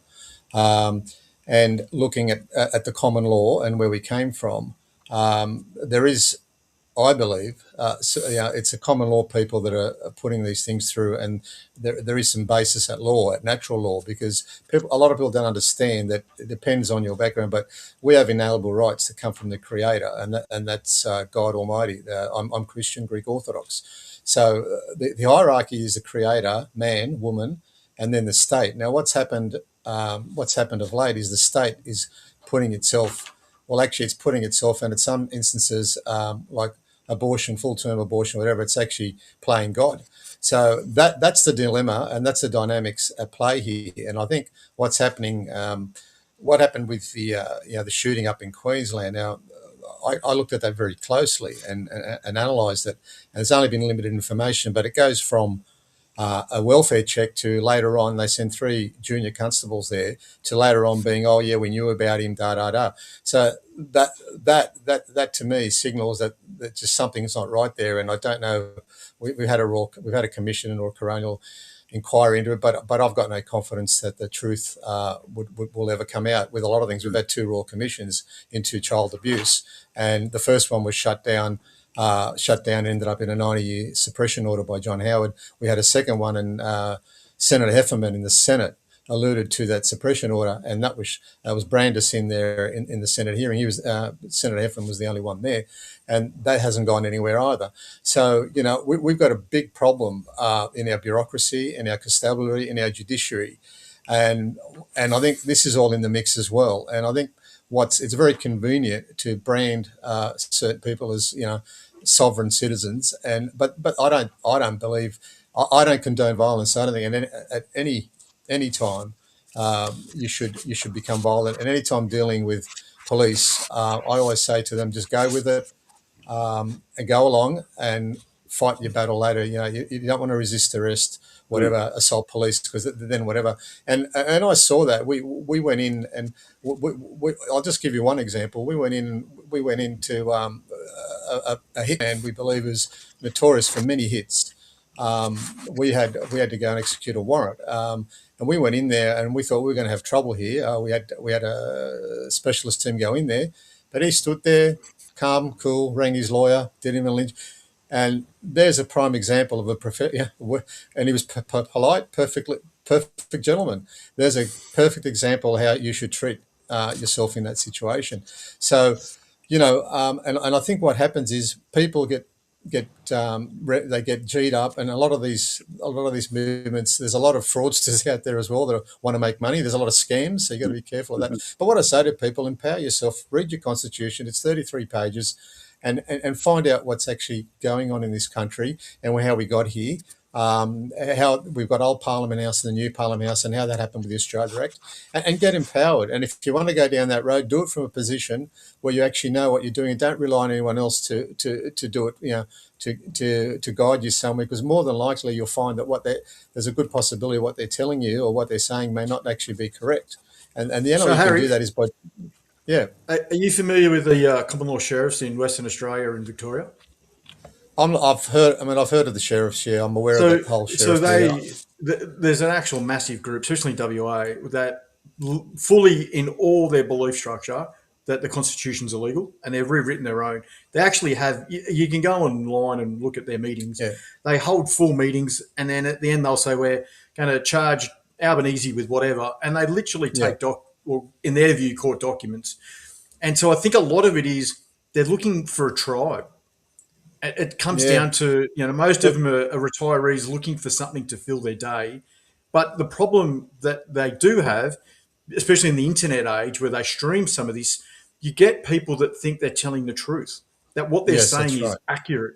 and looking at the common law and where we came from. There is, I believe, it's a common law people that are putting these things through, and there is some basis at law, at natural law, because a lot of people don't understand that it depends on your background, but we have inalienable rights that come from the Creator, and that's God Almighty. I'm Christian, Greek Orthodox. So the hierarchy is the Creator, man, woman, and then the state. Now, what's happened of late is the state is putting itself. Well, actually, it's putting itself, and in some instances, like abortion, full-term abortion, whatever, it's actually playing God. So that's the dilemma, and that's the dynamics at play here. And I think what's happening, what happened with the shooting up in Queensland. Now, I looked at that very closely and analysed it, and there's only been limited information, but it goes from a welfare check to later on they send 3 junior constables there to later on being, oh yeah, we knew about him, da da da. So that to me signals that just something's not right there. And I don't know. We've had a commission or a coronial inquiry into it, but I've got no confidence that the truth will ever come out. With a lot of things, we've had 2 royal commissions into child abuse, and the first one was shut down, ended up in a 90-year suppression order by John Howard. We had a second one, and Senator Heffernan in the Senate alluded to that suppression order, and that was Brandis in there in the Senate hearing. He was Senator Heffernan was the only one there, and that hasn't gone anywhere either. So we've got a big problem in our bureaucracy, in our constabulary, in our judiciary, and I think this is all in the mix as well. And I think it's very convenient to brand certain people as sovereign citizens, but I don't believe, I don't condone violence. I don't think at any time you should become violent. And any time dealing with police, I always say to them, just go with it and go along and fight your battle later. You don't want to resist arrest, whatever, assault police, because then whatever. And I saw that. We went in, and I'll just give you one example. We went into a hitman we believe is notorious for many hits. We had to go and execute a warrant, and we went in there and we thought we were going to have trouble here. We had a specialist team go in there, but he stood there, calm, cool, rang his lawyer, did him a lynch, and there's a prime example of and he was polite, perfect gentleman. There's a perfect example how you should treat yourself in that situation. So, and I think what happens is people get G'd up, and a lot of these movements, there's a lot of fraudsters out there as well that want to make money. There's a lot of scams, so you got to be careful of that. But what I say to people, empower yourself, read your constitution. It's 33 pages, and find out what's actually going on in this country and how we got here. How we've got old Parliament House and the new Parliament House, and how that happened with the Australia Act, and get empowered. And if you want to go down that road, do it from a position where you actually know what you're doing, and don't rely on anyone else to do it. To guide you somewhere, because more than likely you'll find that there's a good possibility what they're telling you or what they're saying may not actually be correct. And the only way you can do that is by Are you familiar with the common law sheriffs in Western Australia and Victoria? I've heard of the sheriffs. Yeah, I'm aware of the whole sheriff. There's an actual massive group, especially in WA, that fully in all their belief structure that the Constitution's illegal, and they've rewritten their own. They actually have. You can go online and look at their meetings. Yeah. They hold full meetings, and then at the end they'll say we're going to charge Albanese with whatever, and they literally take in their view, court documents. And so I think a lot of it is they're looking for a tribe. It comes down to, most of them are retirees looking for something to fill their day. But the problem that they do have, especially in the internet age where they stream some of this, you get people that think they're telling the truth, that what they're saying is accurate.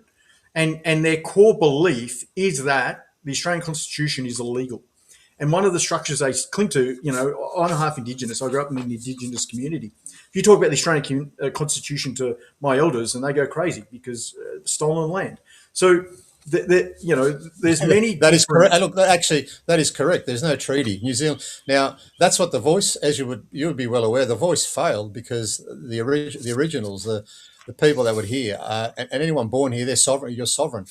And their core belief is that the Australian Constitution is illegal. And one of the structures they cling to, I'm half Indigenous. I grew up in an Indigenous community. If you talk about the Australian Constitution to my elders, and they go crazy because stolen land. So, there's many. That is correct. Look, actually, that is correct. There's no treaty. New Zealand. Now, that's what the Voice, as you would be well aware, the Voice failed because the originals, the people that would hear, and anyone born here, they're sovereign. You're sovereign.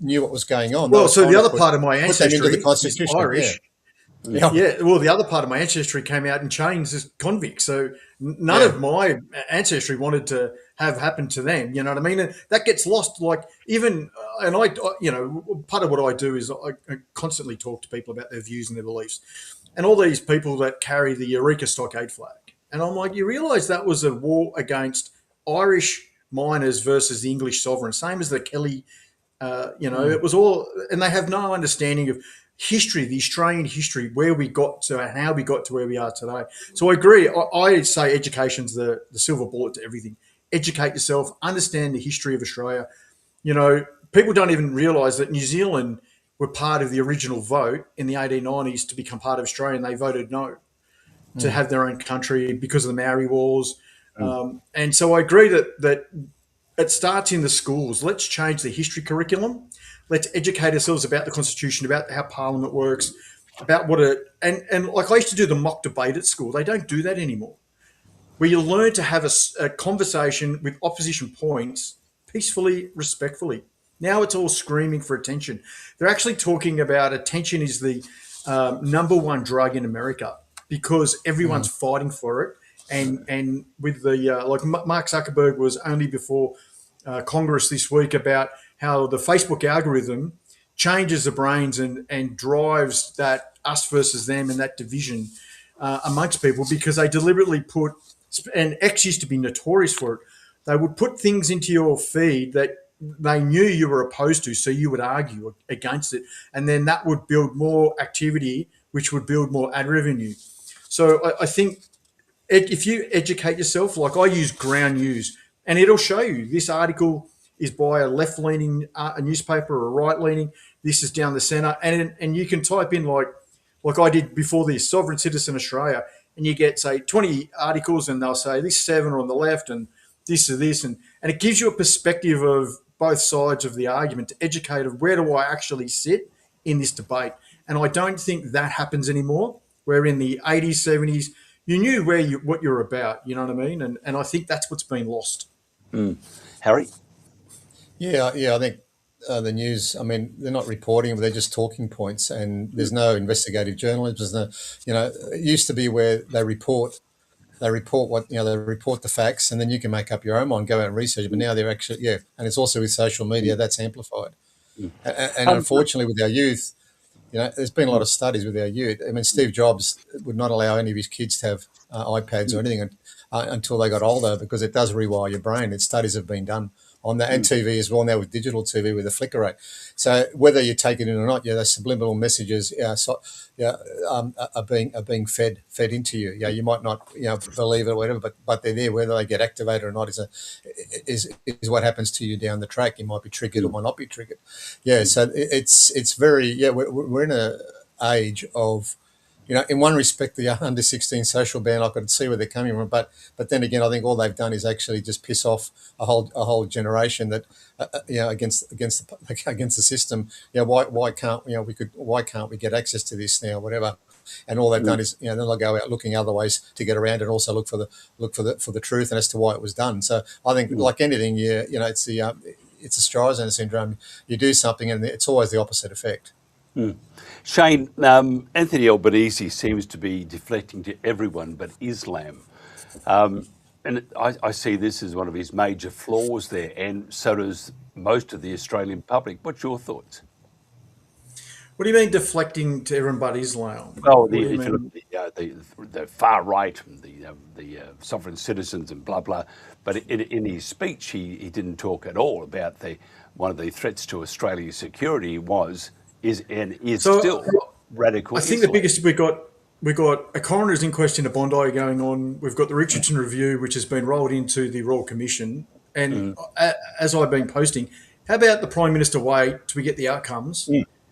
Knew what was going on. Well, so the other part of my ancestry is Irish. Yeah. Well, the other part of my ancestry came out in chains as convicts. So none of my ancestry wanted to have happened to them. You know what I mean? And that gets lost. Like part of what I do is I constantly talk to people about their views and their beliefs, and all these people that carry the Eureka Stockade flag. And I'm like, you realise that was a war against Irish miners versus the English sovereign, same as the Kelly. It was all, and they have no understanding of history, the Australian history, where we got to and how we got to where we are today. So I agree. I say education's the silver bullet to everything. Educate yourself, understand the history of Australia. People don't even realise that New Zealand were part of the original vote in the 1890s to become part of Australia, and they voted no to have their own country because of the Maori Wars. And so I agree that it starts in the schools. Let's change the history curriculum. Let's educate ourselves about the Constitution, about how Parliament works, about and like I used to do the mock debate at school. They don't do that anymore. Where you learn to have a conversation with opposition points peacefully, respectfully. Now it's all screaming for attention. They're actually talking about attention is the number one drug in America because everyone's fighting for it. And with the Mark Zuckerberg was only before Congress this week about how the Facebook algorithm changes the brains and drives that us versus them and that division amongst people because they deliberately put, and X used to be notorious for it, they would put things into your feed that they knew you were opposed to, so you would argue against it. And then that would build more activity, which would build more ad revenue. So I think if you educate yourself, like I use Ground News, and it'll show you this article is by a left-leaning newspaper or a right-leaning. This is down the centre. And you can type in like I did before this, Sovereign Citizen Australia, and you get, say, 20 articles and they'll say this 7 are on the left and this or this. And it gives you a perspective of both sides of the argument, to educate of where do I actually sit in this debate. And I don't think that happens anymore. Where in the 80s, 70s, you knew what you're about, you know what I mean? And I think that's what's been lost. Harry? Yeah, I think the news, I mean, they're not reporting, but they're just talking points, and there's no investigative journalism. There's no, it used to be where they report they report the facts, and then you can make up your own mind, go out and research. But now they're actually, and it's also with social media that's amplified. And unfortunately, with our youth, there's been a lot of studies with our youth. I mean, Steve Jobs would not allow any of his kids to have iPads or anything until they got older, because it does rewire your brain. Studies have been done on that, and TV as well now with digital TV with a flicker rate. So whether you take it in or not, those subliminal messages are being fed into you. You might not believe it or whatever, but they're there. Whether they get activated or not is what happens to you down the track. You might be triggered or might not be triggered. So it's very we're in a age of, in one respect, the under 16 social ban, I could see where they're coming from, but then again, I think all they've done is actually just piss off a whole generation that against the system. Why can't we get access to this now, whatever? And all they've done is then they'll go out looking other ways to get around and also look for the truth and as to why it was done. So I think like anything, it's the Streisand syndrome. You do something and it's always the opposite effect. Shane, Anthony Albanese seems to be deflecting to everyone but Islam. And I see this as one of his major flaws there, and so does most of the Australian public. What's your thoughts? What do you mean deflecting to everyone but Islam? Well, the far right, the sovereign citizens and blah, blah. But in his speech, he didn't talk at all about one of the threats to Australia's security is still radical. I think Islam. the biggest we got a coroner's inquest into Bondi going on. We've got the Richardson Review, which has been rolled into the Royal Commission. And as I've been posting, how about the Prime Minister wait till we get the outcomes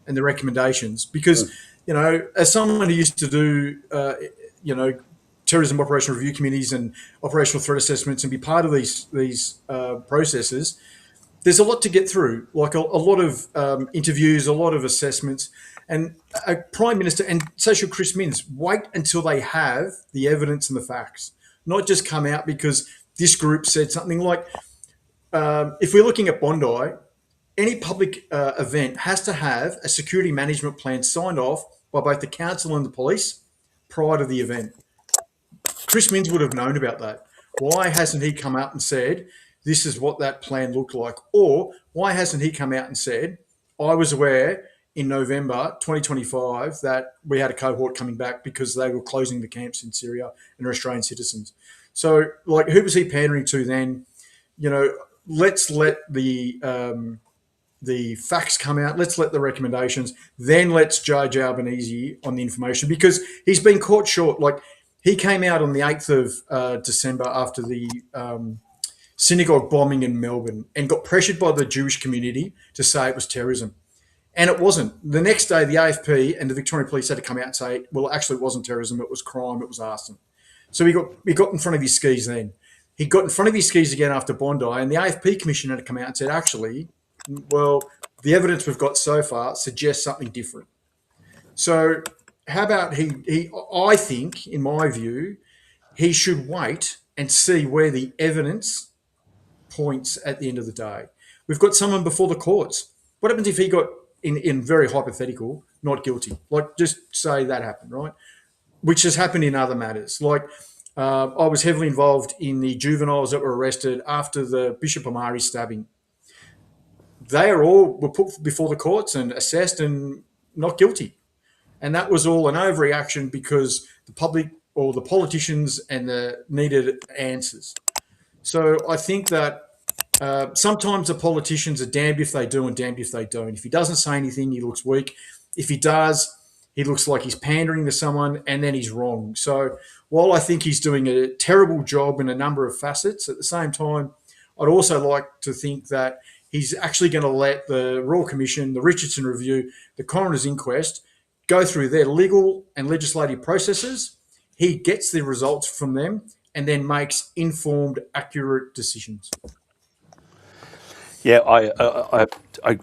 and the recommendations? Because, as someone who used to do, terrorism operational review committees and operational threat assessments and be part of these processes, there's a lot to get through, like a lot of interviews, a lot of assessments. And a Prime Minister, and so should Chris Minns, wait until they have the evidence and the facts, not just come out because this group said something. Like, if we're looking at Bondi, any public event has to have a security management plan signed off by both the council and the police prior to the event. Chris Minns would have known about that. Why hasn't he come out and said, this is what that plan looked like? Or why hasn't he come out and said, I was aware in November 2025 that we had a cohort coming back because they were closing the camps in Syria and are Australian citizens. So, like, who was he pandering to then? Let's let the facts come out. Let's let the recommendations. Then let's judge Albanese on the information, because he's been caught short. Like, he came out on the 8th of December after the synagogue bombing in Melbourne and got pressured by the Jewish community to say it was terrorism. And it wasn't. The next day, the AFP and the Victorian Police had to come out and say, well, actually, it wasn't terrorism. It was crime. It was arson. So he got in front of his skis then. He got in front of his skis again after Bondi, and the AFP Commission had to come out and said, actually, well, the evidence we've got so far suggests something different. So how about I think, in my view, he should wait and see where the evidence points at the end of the day. We've got someone before the courts. What happens if he got, in very hypothetical, not guilty? Like, just say that happened, right? Which has happened in other matters. Like, I was heavily involved in the juveniles that were arrested after the Bishop Amari stabbing. They were put before the courts and assessed and not guilty. And that was all an overreaction because the public or the politicians needed answers. So I think that sometimes the politicians are damned if they do and damned if they don't. If he doesn't say anything, he looks weak. If he does, he looks like he's pandering to someone, and then he's wrong. So while I think he's doing a terrible job in a number of facets, at the same time, I'd also like to think that he's actually going to let the Royal Commission, the Richardson Review, the Coroner's Inquest go through their legal and legislative processes. He gets the results from them and then makes informed, accurate decisions. Yeah, I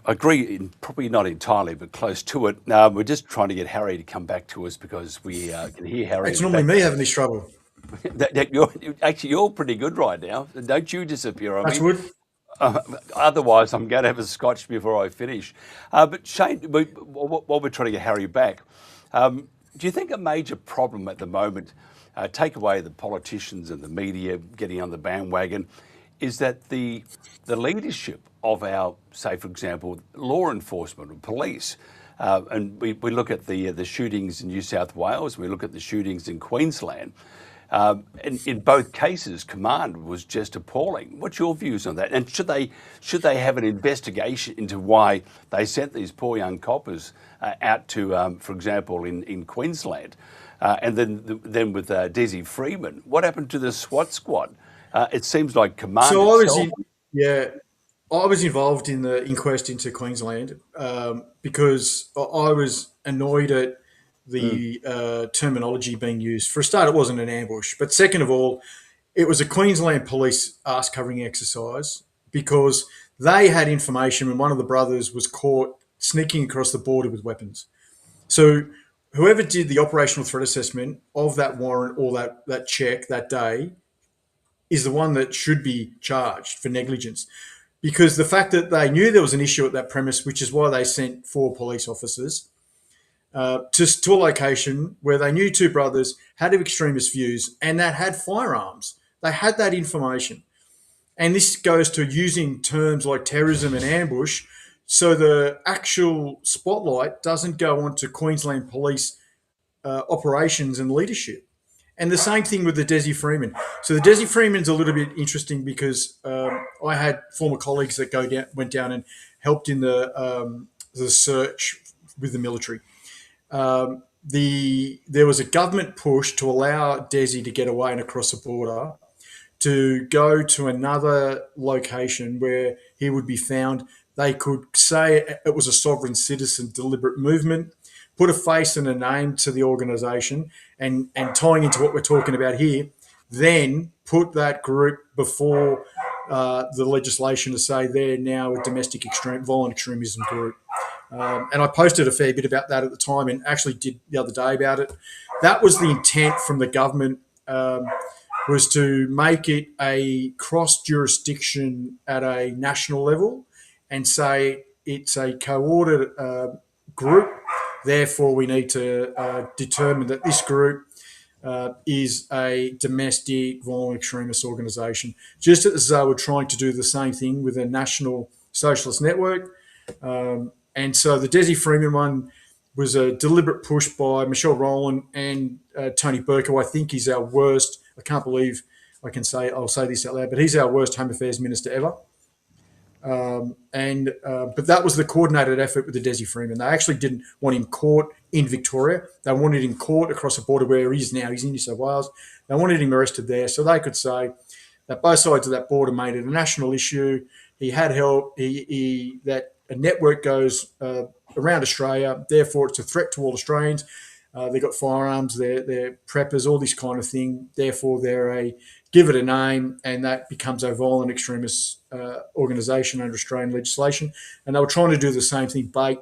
agree, probably not entirely, but close to it. We're just trying to get Harry to come back to us because we can hear Harry It's in the normally me background. having this trouble. You're pretty good right now. Don't you disappear on Touch me. wood. Otherwise, I'm going to have a scotch before I finish. But Shane, while we're trying to get Harry back, do you think a major problem at the moment, take away the politicians and the media getting on the bandwagon, is that the leadership of our, say, for example, law enforcement or police, and we look at the shootings in New South Wales, we look at the shootings in Queensland, in both cases, command was just appalling. What's your views on that? And should they have an investigation into why they sent these poor young coppers out to, for example, in Queensland, and then with Desi Freeman, what happened to the SWAT squad? It seems like command. So itself. I was involved in the inquest into Queensland because I was annoyed at the terminology being used. For a start, it wasn't an ambush, but second of all, it was a Queensland police arse covering exercise because they had information when one of the brothers was caught sneaking across the border with weapons. So whoever did the operational threat assessment of that warrant or that check that day is the one that should be charged for negligence. Because the fact that they knew there was an issue at that premise, which is why they sent 4 police officers to a location where they knew 2 brothers had extremist views and that had firearms. They had that information. And this goes to using terms like terrorism and ambush, so the actual spotlight doesn't go onto Queensland police operations and leadership. And the same thing with the Desi Freeman. So the Desi Freeman's a little bit interesting because I had former colleagues that went down and helped in the search with the military. There was a government push to allow Desi to get away and across the border to go to another location where he would be found. They could say it was a sovereign citizen deliberate movement, put a face and a name to the organisation, and tying into what we're talking about here, then put that group before the legislation to say they're now a domestic violent extremism group. And I posted a fair bit about that at the time and actually did the other day about it. That was the intent from the government, was to make it a cross-jurisdiction at a national level and say it's a coordinated group. Therefore, we need to determine that this group is a domestic violent extremist organisation. Just as they were trying to do the same thing with a national socialist network. And so the Desi Freeman one was a deliberate push by Michelle Rowland and Tony Burke, who I think is our worst. I can't believe I'll say this out loud, but he's our worst Home Affairs Minister ever. But that was the coordinated effort with the Desi Freeman. They actually didn't want him caught in Victoria. They wanted him caught across the border where he is now. He's in New South Wales. They wanted him arrested there so they could say that both sides of that border made it a national issue. He had help. That a network goes around Australia. Therefore, it's a threat to all Australians. They've got firearms. They're preppers, all this kind of thing. Therefore, give it a name, and that becomes a violent extremist organisation under Australian legislation. And they were trying to do the same thing, bait,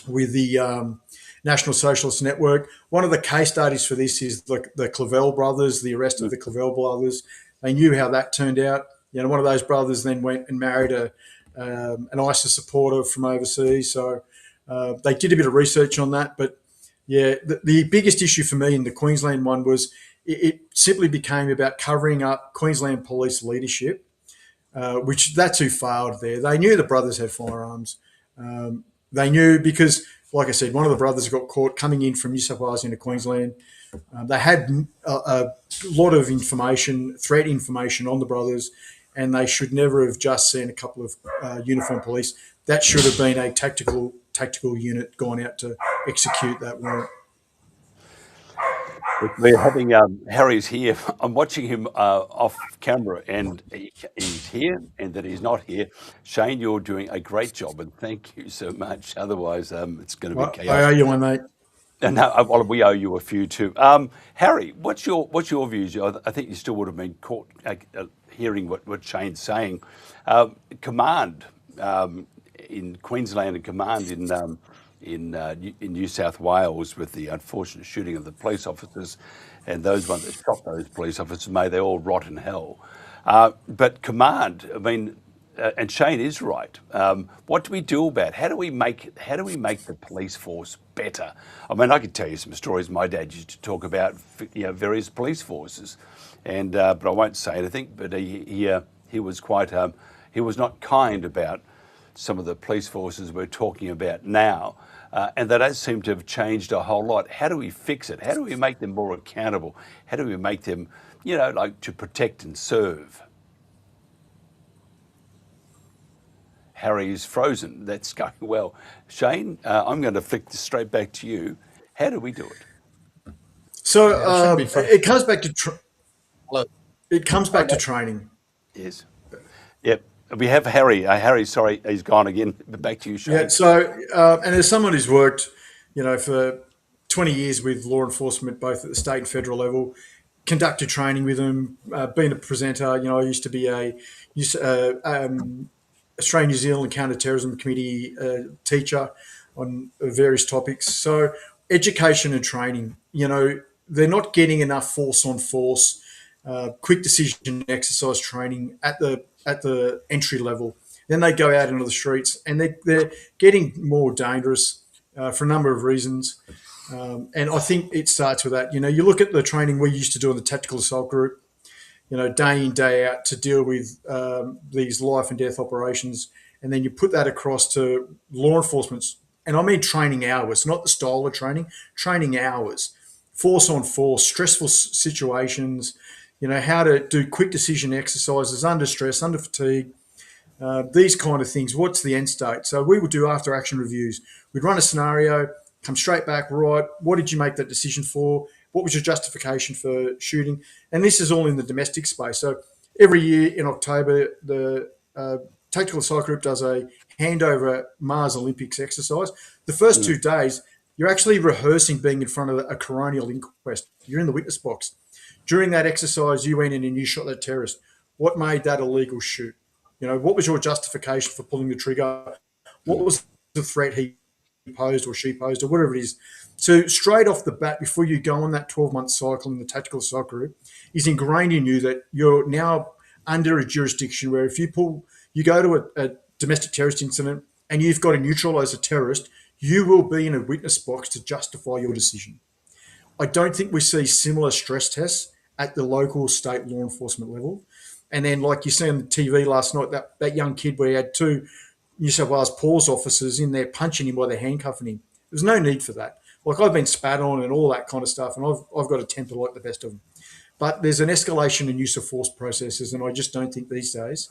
with the National Socialist Network. One of the case studies for this is the Clavell brothers, the arrest of the Clavell brothers. They knew how that turned out. One of those brothers then went and married an ISIS supporter from overseas. So they did a bit of research on that. But, yeah, the biggest issue for me in the Queensland one was it simply became about covering up Queensland police leadership, which that's who failed there. They knew the brothers had firearms. They knew because, like I said, one of the brothers got caught coming in from New South Wales into Queensland. They had a lot of information, threat information on the brothers, and they should never have just seen a couple of uniformed police. That should have been a tactical unit gone out to execute that warrant. We're having Harry's here. I'm watching him off camera, and he's here, and that he's not here. Shane, you're doing a great job, and thank you so much. Otherwise, it's going to be chaos. I owe you one, mate. No, well, we owe you a few too. Harry, what's your views? I think you still would have been caught hearing what Shane's saying. Command in Queensland and Command in New South Wales with the unfortunate shooting of the police officers, and those ones that shot those police officers, may they all rot in hell. But Command, I mean, and Shane is right. What do we do about it? How do we make the police force better? I mean, I could tell you some stories. My dad used to talk about, various police forces, and but I won't say anything. But he was quite he was not kind about some of the police forces we're talking about now, and they don't seem to have changed a whole lot. How do we fix it? How do we make them more accountable? How do we make them, like to protect and serve? Harry is frozen. That's going well. Shane, I'm going to flick this straight back to you. How do we do it? So it comes back to training. Yes. Yep. We have Harry. Harry, sorry, he's gone again. But back to you, Shane. Yeah. So, and as someone who's worked, for 20 years with law enforcement, both at the state and federal level, conducted training with them, been a presenter. I used to be a Australian New Zealand Counter-Terrorism Committee teacher on various topics. So education and training, they're not getting enough force on force, quick decision exercise training at the entry level. Then they go out into the streets and they're getting more dangerous for a number of reasons. And I think it starts with that. You look at the training we used to do in the Tactical Assault Group, day in, day out to deal with these life and death operations. And then you put that across to law enforcement. And I mean training hours, not the style of training hours, force on force, stressful situations, how to do quick decision exercises under stress, under fatigue, these kind of things. What's the end state? So we would do after action reviews. We'd run a scenario, come straight back, right, what did you make that decision for? What was your justification for shooting? And this is all in the domestic space. So every year in October, the Tactical Assault Group does a handover Mars Olympics exercise. The first 2 days, you're actually rehearsing being in front of a coronial inquest. You're in the witness box. During that exercise, you went in and you shot that terrorist. What made that illegal shoot? What was your justification for pulling the trigger? What was the threat he posed or she posed or whatever it is? So straight off the bat, before you go on that 12-month cycle in the Tactical Assault Group, is ingrained in you that you're now under a jurisdiction where if you go to a domestic terrorist incident and you've got to neutralise a terrorist, you will be in a witness box to justify your decision. I don't think we see similar stress tests at the local state law enforcement level. And then, like you see on the TV last night, that young kid where he had 2 New South Wales PAWS officers in there punching him while they're handcuffing him. There's no need for that. Like, I've been spat on and all that kind of stuff, and I've got a temper like the best of them. But there's an escalation in use of force processes, and I just don't think these days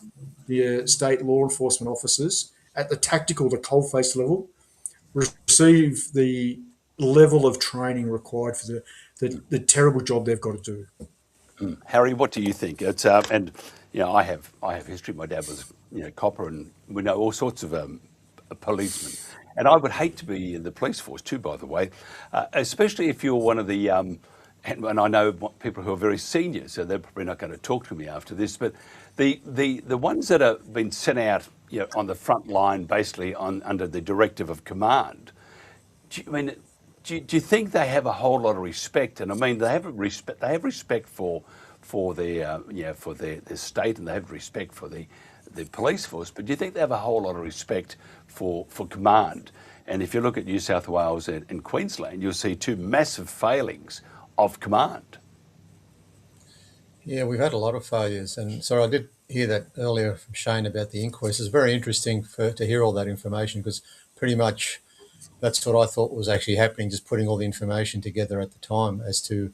the state law enforcement officers at the tactical, the coalface level, receive the level of training required for the terrible job they've got to do. Harry, what do you think? It's and I have history. My dad was copper, and we know all sorts of policemen. And I would hate to be in the police force too, by the way, especially if you're one of the and I know people who are very senior, so they're probably not going to talk to me after this. But the ones that have been sent out on the front line, basically under the directive of command. Do you think they have a whole lot of respect? And I mean, they have respect. They have respect for their for their state, and they have respect for the police force. But do you think they have a whole lot of respect for command? And if you look at New South Wales and Queensland, you'll see 2 massive failings of command. Yeah, we've had a lot of failures. And so I did hear that earlier from Shane about the inquest. It's very interesting to hear all that information, because pretty much that's what I thought was actually happening, just putting all the information together at the time as to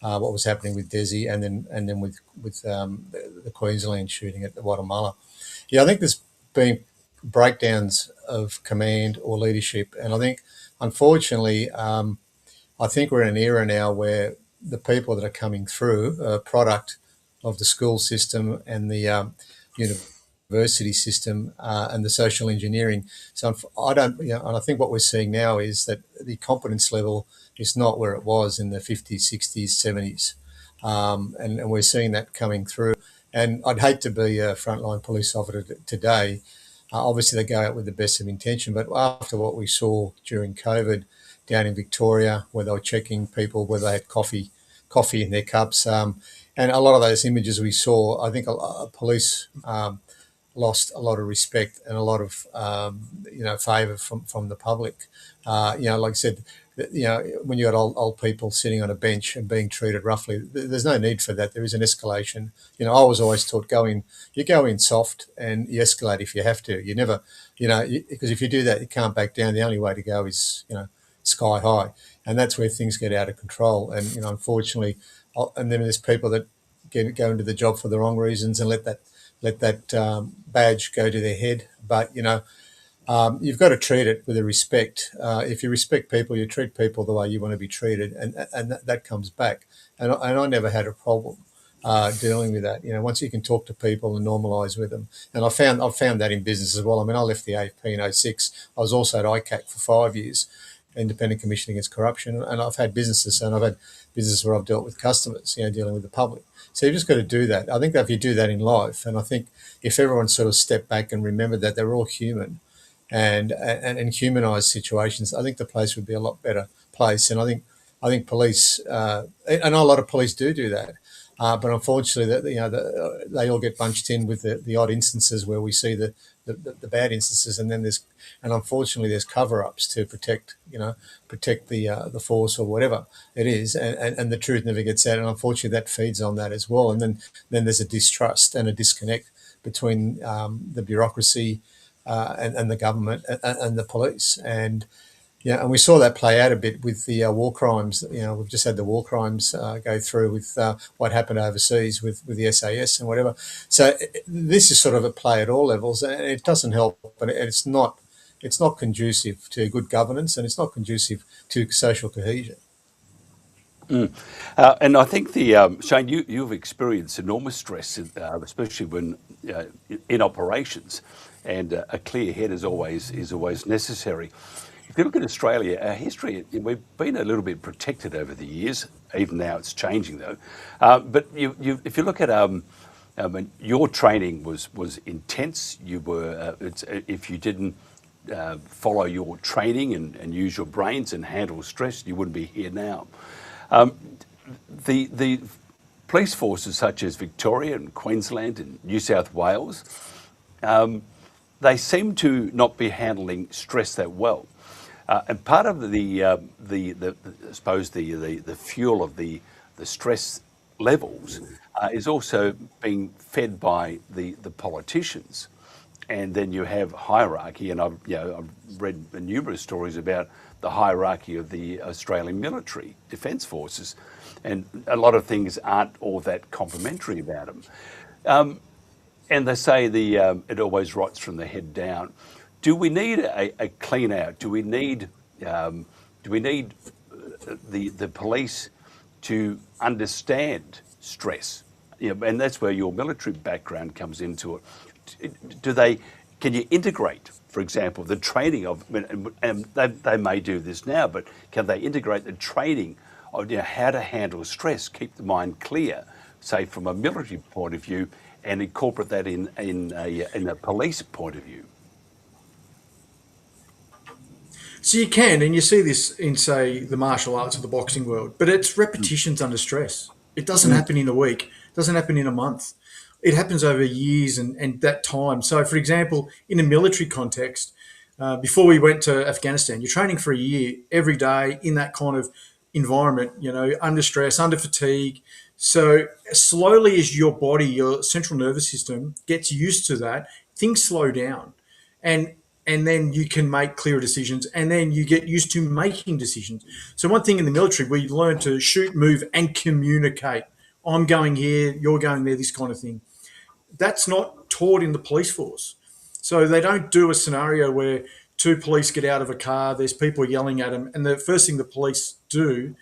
what was happening with Desi and then with the Queensland shooting at the Guatemala. Yeah, I think there's been breakdowns of command or leadership, and I think, unfortunately, I think we're in an era now where the people that are coming through are a product of the school system and the university system and the social engineering. So I don't, and I think what we're seeing now is that the competence level is not where it was in the 50s, 60s, 70s. And we're seeing that coming through. And I'd hate to be a frontline police officer today. Obviously, they go out with the best of intention, but after what we saw during COVID down in Victoria, where they were checking people whether they had coffee in their cups, and a lot of those images we saw, I think police lost a lot of respect and a lot of favour from the public. Like I said, when you got old people sitting on a bench and being treated roughly, there's no need for that. There is an escalation. I was always taught you go in soft and you escalate if you have to. You never, because if you do that, you can't back down. The only way to go is, sky high, and that's where things get out of control. And unfortunately, and then there's people that go into the job for the wrong reasons and let that badge go to their head. But you've got to treat it with a respect. If you respect people, you treat people the way you want to be treated, and that comes back. And I never had a problem dealing with that. Once you can talk to people and normalise with them, and I've found that in business as well. I mean, I left the AFP in 2006. I was also at ICAC for 5 years, Independent Commission Against Corruption, and I've had businesses, and I've had businesses where I've dealt with customers, dealing with the public. So you've just got to do that. I think that if you do that in life, and I think if everyone sort of stepped back and remembered that they're all human, and humanised situations, I think the place would be a lot better place. And I think police, and a lot of police do that, but unfortunately, they all get bunched in with the odd instances where we see the bad instances, and then unfortunately there's cover-ups to protect the force or whatever it is, and the truth never gets out, and unfortunately that feeds on that as well. And then there's a distrust and a disconnect between the bureaucracy and the government and the police, and we saw that play out a bit with the war crimes. We've just had the war crimes go through with what happened overseas with the SAS and whatever. So this is sort of a play at all levels, and it doesn't help. But it's not conducive to good governance, and it's not conducive to social cohesion. And I think Shane, you've experienced enormous stress, especially when in operations, and a clear head is always necessary. If you look at Australia, our history, we've been a little bit protected over the years. Even now, it's changing though. But if you look at your training was intense. You were if you didn't follow your training and use your brains and handle stress, you wouldn't be here now. The police forces such as Victoria and Queensland and New South Wales, they seem to not be handling stress that well. And part of the I suppose the fuel of the stress levels is also being fed by the politicians, and then you have hierarchy. And I've read numerous stories about the hierarchy of the Australian military defence forces, and a lot of things aren't all that complimentary about them. And they say it always rots from the head down. Do we need a clean out? Do we need the police to understand stress? And that's where your military background comes into it. Can you integrate, for example, the training of, and they may do this now, but can they integrate the training of how to handle stress, keep the mind clear, say from a military point of view, and incorporate that in a police point of view? So you can, and you see this in, say, the martial arts or the boxing world, but it's repetitions under stress. It doesn't happen in a week. It doesn't happen in a month. It happens over years and that time. So, for example, in a military context, before we went to Afghanistan, you're training for a year every day in that kind of environment, under stress, under fatigue. So slowly as your body, your central nervous system gets used to that, things slow down. And then you can make clearer decisions, and then you get used to making decisions. So one thing in the military, we learn to shoot, move, and communicate. I'm going here, you're going there, this kind of thing. That's not taught in the police force. So they don't do a scenario where two police get out of a car, there's people yelling at them, and the first thing the police do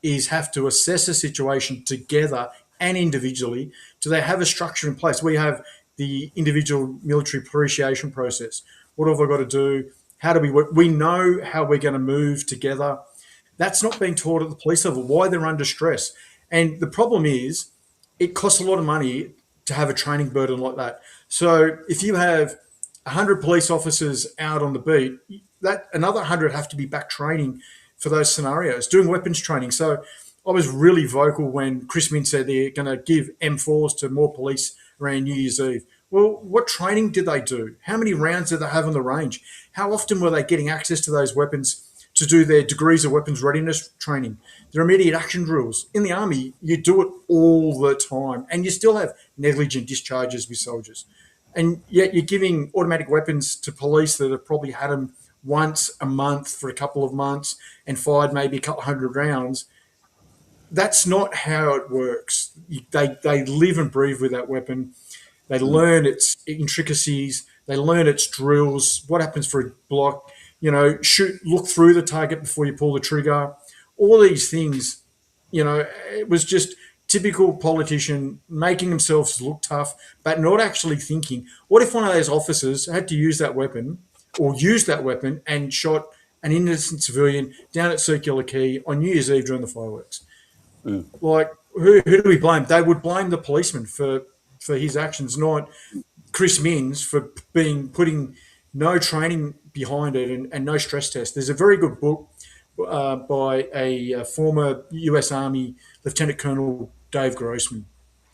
is have to assess a situation together and individually. Do they have a structure in place? We have the individual military appreciation process. What have I got to do? How do we work? We know how we're going to move together. That's not being taught at the police level, why they're under stress. And the problem is it costs a lot of money to have a training burden like that. So if you have 100 police officers out on the beat, that another 100 have to be back training for those scenarios, doing weapons training. So I was really vocal when Chris Minns said they're going to give M4s to more police around New Year's Eve. Well, what training did they do? How many rounds did they have on the range? How often were they getting access to those weapons to do their degrees of weapons readiness training, their immediate action drills? In the Army, you do it all the time, and you still have negligent discharges with soldiers. And yet you're giving automatic weapons to police that have probably had them once a month for a couple of months and fired maybe a couple of hundred rounds. That's not how it works. They live and breathe with that weapon. They learn its intricacies. They learn its drills. What happens for a block? Shoot, look through the target before you pull the trigger. All these things, it was just typical politician making themselves look tough, but not actually thinking, what if one of those officers had to use that weapon or used that weapon and shot an innocent civilian down at Circular Quay on New Year's Eve during the fireworks? Like, who do we blame? They would blame the policeman for his actions, not Chris Minns for putting no training behind it and no stress test. There's a very good book by a former US Army Lieutenant Colonel Dave Grossman.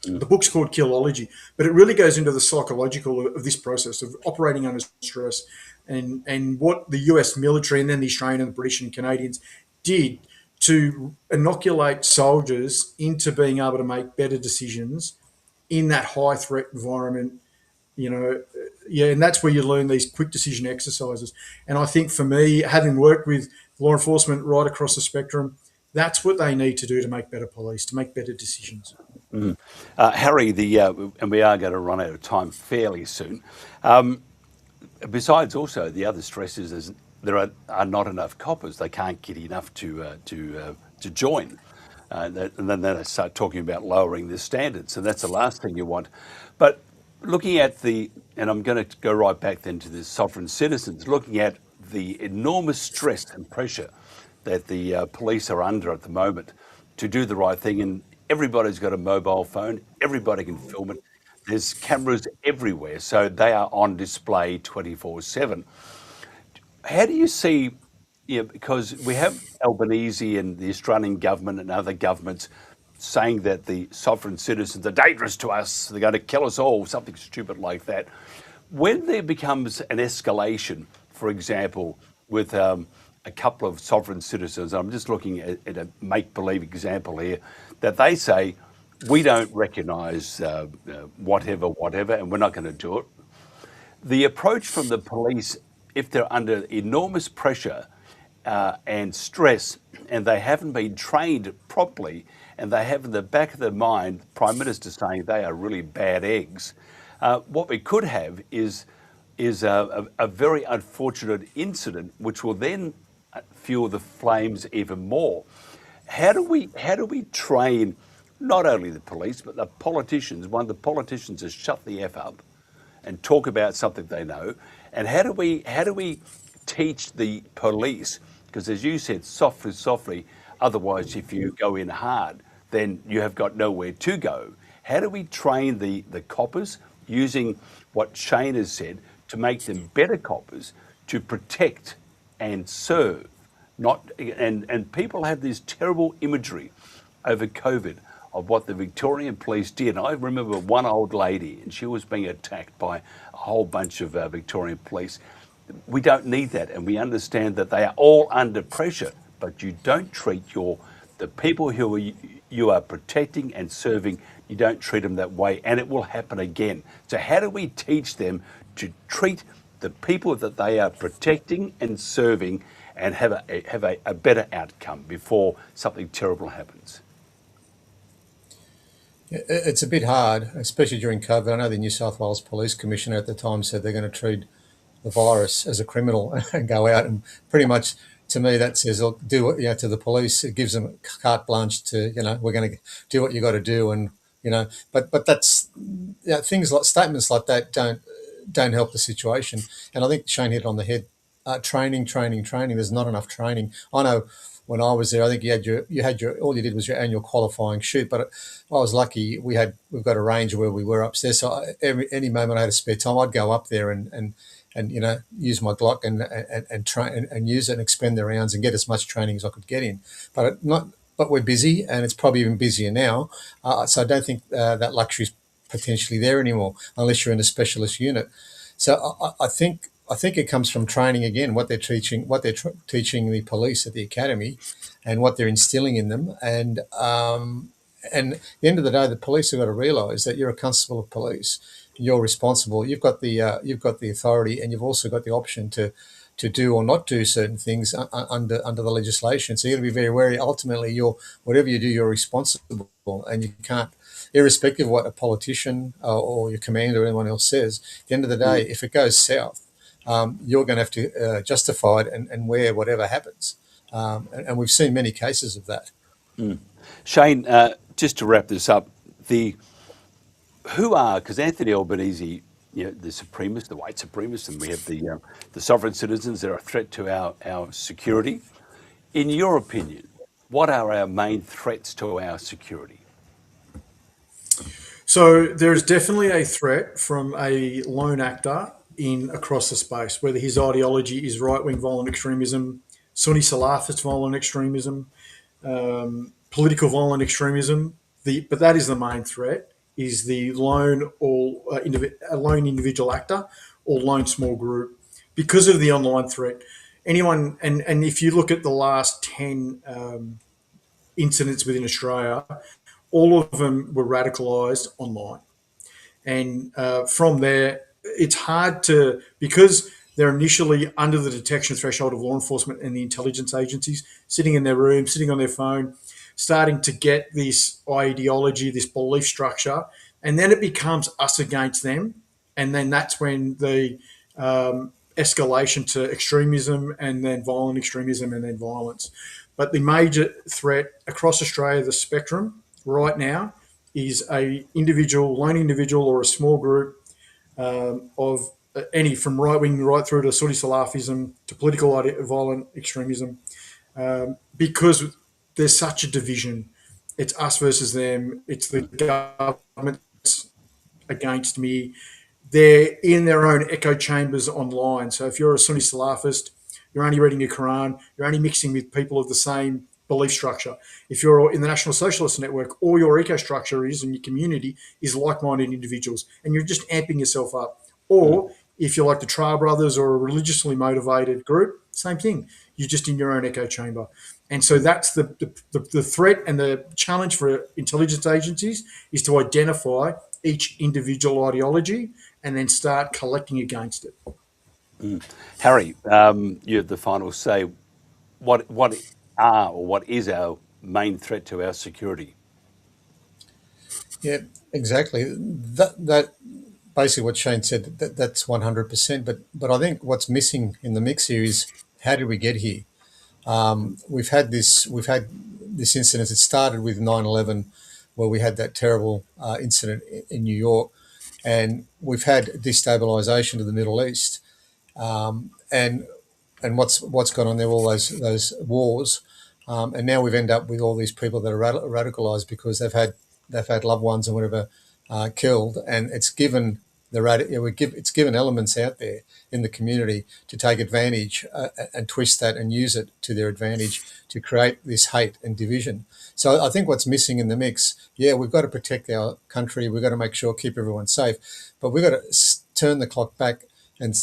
The book's called Killology, but it really goes into the psychological of this process of operating under stress and what the US military and then the Australian and the British and Canadians did to inoculate soldiers into being able to make better decisions in that high threat environment. And that's where you learn these quick decision exercises. And I think for me, having worked with law enforcement right across the spectrum, that's what they need to do to make better police, to make better decisions. Harry, and we are going to run out of time fairly soon. Besides, also the other stresses is there are not enough coppers. They can't get enough to join. And then they start talking about lowering the standards, and that's the last thing you want. But looking at and I'm going to go right back then to the sovereign citizens, looking at the enormous stress and pressure that the police are under at the moment to do the right thing. And everybody's got a mobile phone, everybody can film it. There's cameras everywhere, so they are on display 24/7. How do you see, because we have Albanese and the Australian government and other governments saying that the sovereign citizens are dangerous to us, they're going to kill us all, something stupid like that. When there becomes an escalation, for example, with a couple of sovereign citizens, I'm just looking at a make-believe example here, that they say, we don't recognise whatever, and we're not going to do it. The approach from the police, if they're under enormous pressure and stress, and they haven't been trained properly, and they have in the back of their mind, Prime Minister saying they are really bad eggs, what we could have is a very unfortunate incident, which will then fuel the flames even more. How do we train not only the police but the politicians? One of the politicians has shut the F up and talk about something they know. And how do we teach the police? Because as you said, softly. Otherwise, if you go in hard, then you have got nowhere to go. How do we train the coppers using what Shane has said to make them better coppers, to protect and serve? And people have this terrible imagery over COVID of what the Victorian police did. I remember one old lady, and she was being attacked by a whole bunch of Victorian police. We don't need that, and we understand that they are all under pressure, but you don't treat the people who you are protecting and serving, you don't treat them that way, and it will happen again. So how do we teach them to treat the people that they are protecting and serving and have a better outcome before something terrible happens? It's a bit hard, especially during COVID. I know the New South Wales Police Commissioner at the time said they're going to treat the virus as a criminal and go out and pretty much, to me, that says, look, do what, to the police. It gives them carte blanche to, we're going to do what you got to do, and But that's things like statements like that don't help the situation. And I think Shane hit it on the head. Training. There's not enough training. I know when I was there, I think you had your all you did was your annual qualifying shoot. But I was lucky. We've got a range where we were upstairs. So any moment I had a spare time, I'd go up there and use my Glock and train and use it and expend the rounds and get as much training as I could get in. But we're busy, and it's probably even busier now. So I don't think that luxury is potentially there anymore, unless you're in a specialist unit. So I think it comes from training again, what they're teaching the police at the academy, and what they're instilling in them. And at the end of the day, the police have got to realise that you're a constable of police. You're responsible. You've got the authority, and you've also got the option to do or not do certain things under the legislation. So you've got to be very wary. Ultimately, whatever you do, you're responsible, and you can't, irrespective of what a politician or your commander or anyone else says. At the end of the day, if it goes south, you're going to have to justify it and wear whatever happens. And we've seen many cases of that. Shane, just to wrap this up, because Anthony Albanese, the supremacist, the white supremacists, and we have the sovereign citizens that are a threat to our security. In your opinion, what are our main threats to our security? So there's definitely a threat from a lone actor across the space, whether his ideology is right-wing violent extremism, Sunni Salafist violent extremism, political violent extremism. But that is the main threat, is the lone individual actor or lone small group, because of the online threat. Anyone, and if you look at the last 10 incidents within Australia, all of them were radicalised online. And from there, it's hard to, because they're initially under the detection threshold of law enforcement and the intelligence agencies, sitting in their room, sitting on their phone, starting to get this ideology, this belief structure, and then it becomes us against them. And then that's when the escalation to extremism, and then violent extremism, and then violence. But the major threat across Australia, the spectrum right now, is a lone individual or a small group of any, from right-wing right through to Sunni Salafism to political violent extremism, because there's such a division. It's us versus them. It's the government against me. They're in their own echo chambers online. So if you're a Sunni Salafist, you're only reading your Quran, you're only mixing with people of the same belief structure. If you're in the National Socialist Network, all your eco structure is, and your community is like-minded individuals, and you're just amping yourself up. Or if you're like the Trail Brothers or a religiously motivated group, same thing. You're just in your own echo chamber. And so that's the threat, and the challenge for intelligence agencies is to identify each individual ideology and then start collecting against it. Harry, you have the final say. What is our main threat to our security? Yeah, exactly. That basically what Shane said. That's 100%. But I think what's missing in the mix here is, how did we get here? We've had this incident. It started with 9/11, where we had that terrible incident in New York, and we've had destabilisation of the Middle East, and what's gone on there, all those wars, and now we've ended up with all these people that are radicalised because they've had loved ones and whatever killed, and it's given it's given elements out there in the community to take advantage and twist that and use it to their advantage to create this hate and division. So I think what's missing in the mix, we've got to protect our country, we've got to make sure, keep everyone safe, but we've got to turn the clock back and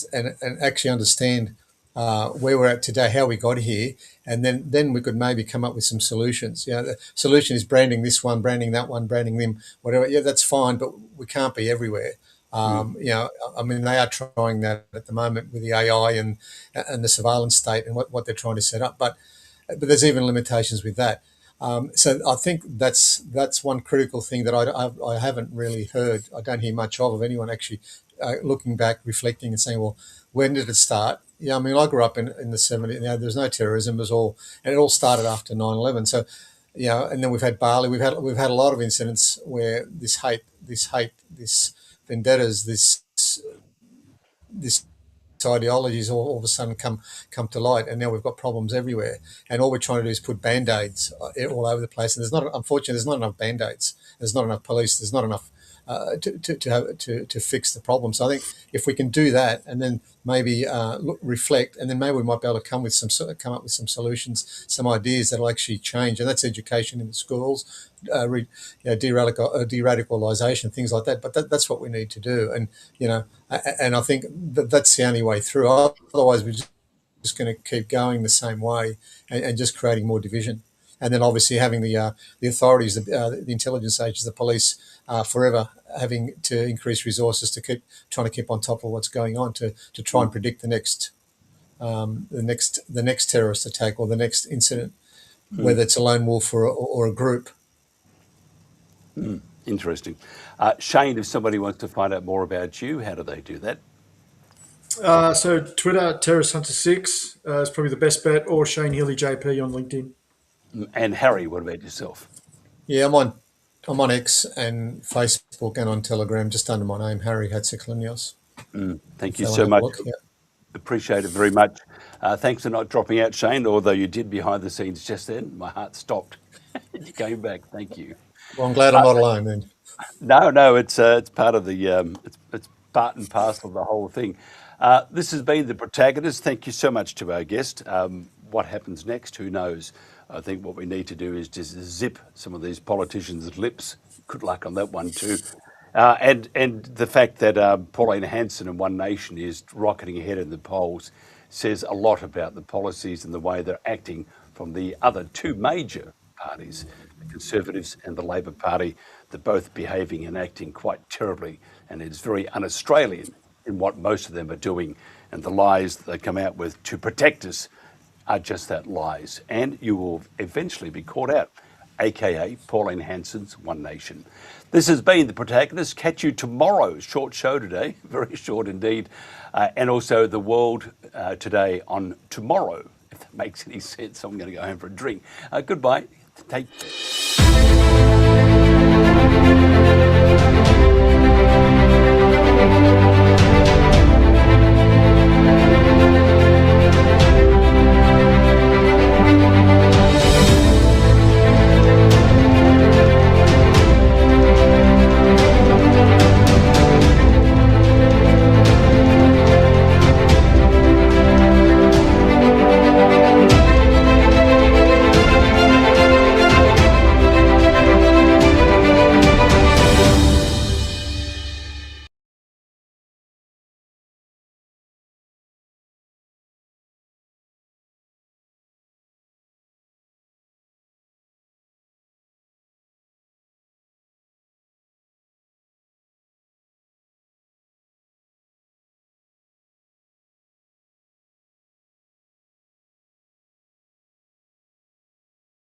actually understand where we're at today, how we got here, and then we could maybe come up with some solutions. The solution is branding this one, branding that one, branding them, whatever. Yeah, that's fine, but we can't be everywhere. I mean, they are trying that at the moment with the AI and the surveillance state and what they're trying to set up, but there's even limitations with that. So I think that's one critical thing that I haven't really heard. I don't hear much of anyone actually looking back, reflecting and saying, well, when did it start? I mean, I grew up in the 70s. There's no terrorism. It all started after 9/11. So and then we've had Bali. We've had a lot of incidents where this hate, this vendettas, this ideologies all of a sudden come to light, and now we've got problems everywhere. And all we're trying to do is put band-aids all over the place. And unfortunately, there's not enough band-aids. There's not enough police. There's not enough to fix the problem. So I think if we can do that, and then maybe reflect, and then maybe we might be able to come up with some solutions, some ideas that'll actually change. And that's education in the schools, de-radicalisation, things like that. But that's what we need to do. And and I think that's the only way through. Otherwise, we're just going to keep going the same way and just creating more division. And then obviously having the authorities, the intelligence agents, the police, forever having to increase resources to trying to keep on top of what's going on to try and predict the next terrorist attack or the next incident, whether it's a lone wolf or a group. Interesting. Shane, if somebody wants to find out more about you, how do they do that? So Twitter, Terrorist Hunter 6 is probably the best bet, or Shane Healy JP on LinkedIn. And Harry, what about yourself? Yeah, I'm on X and Facebook and on Telegram, just under my name, Harry Hatziklinios. Thank you so much. Appreciate it very much. Thanks for not dropping out, Shane, although you did behind the scenes just then. My heart stopped. You came back. Thank you. Well, I'm glad I'm not alone then. No, it's part of the it's part and parcel of the whole thing. This has been The Protagonist. Thank you so much to our guest. What happens next? Who knows? I think what we need to do is just zip some of these politicians' lips. Good luck on that one too. And the fact that Pauline Hanson and One Nation is rocketing ahead in the polls says a lot about the policies and the way they're acting from the other two major parties, the Conservatives and the Labor Party. They're both behaving and acting quite terribly, and it's very un-Australian in what most of them are doing. And the lies that they come out with to protect us are just that, lies. And you will eventually be caught out, aka Pauline Hanson's One Nation. This has been The Protagonist. Catch you tomorrow. Short show today, very short indeed. And also The World Today on tomorrow, if that makes any sense. I'm going to go home for a drink. Goodbye. Take care.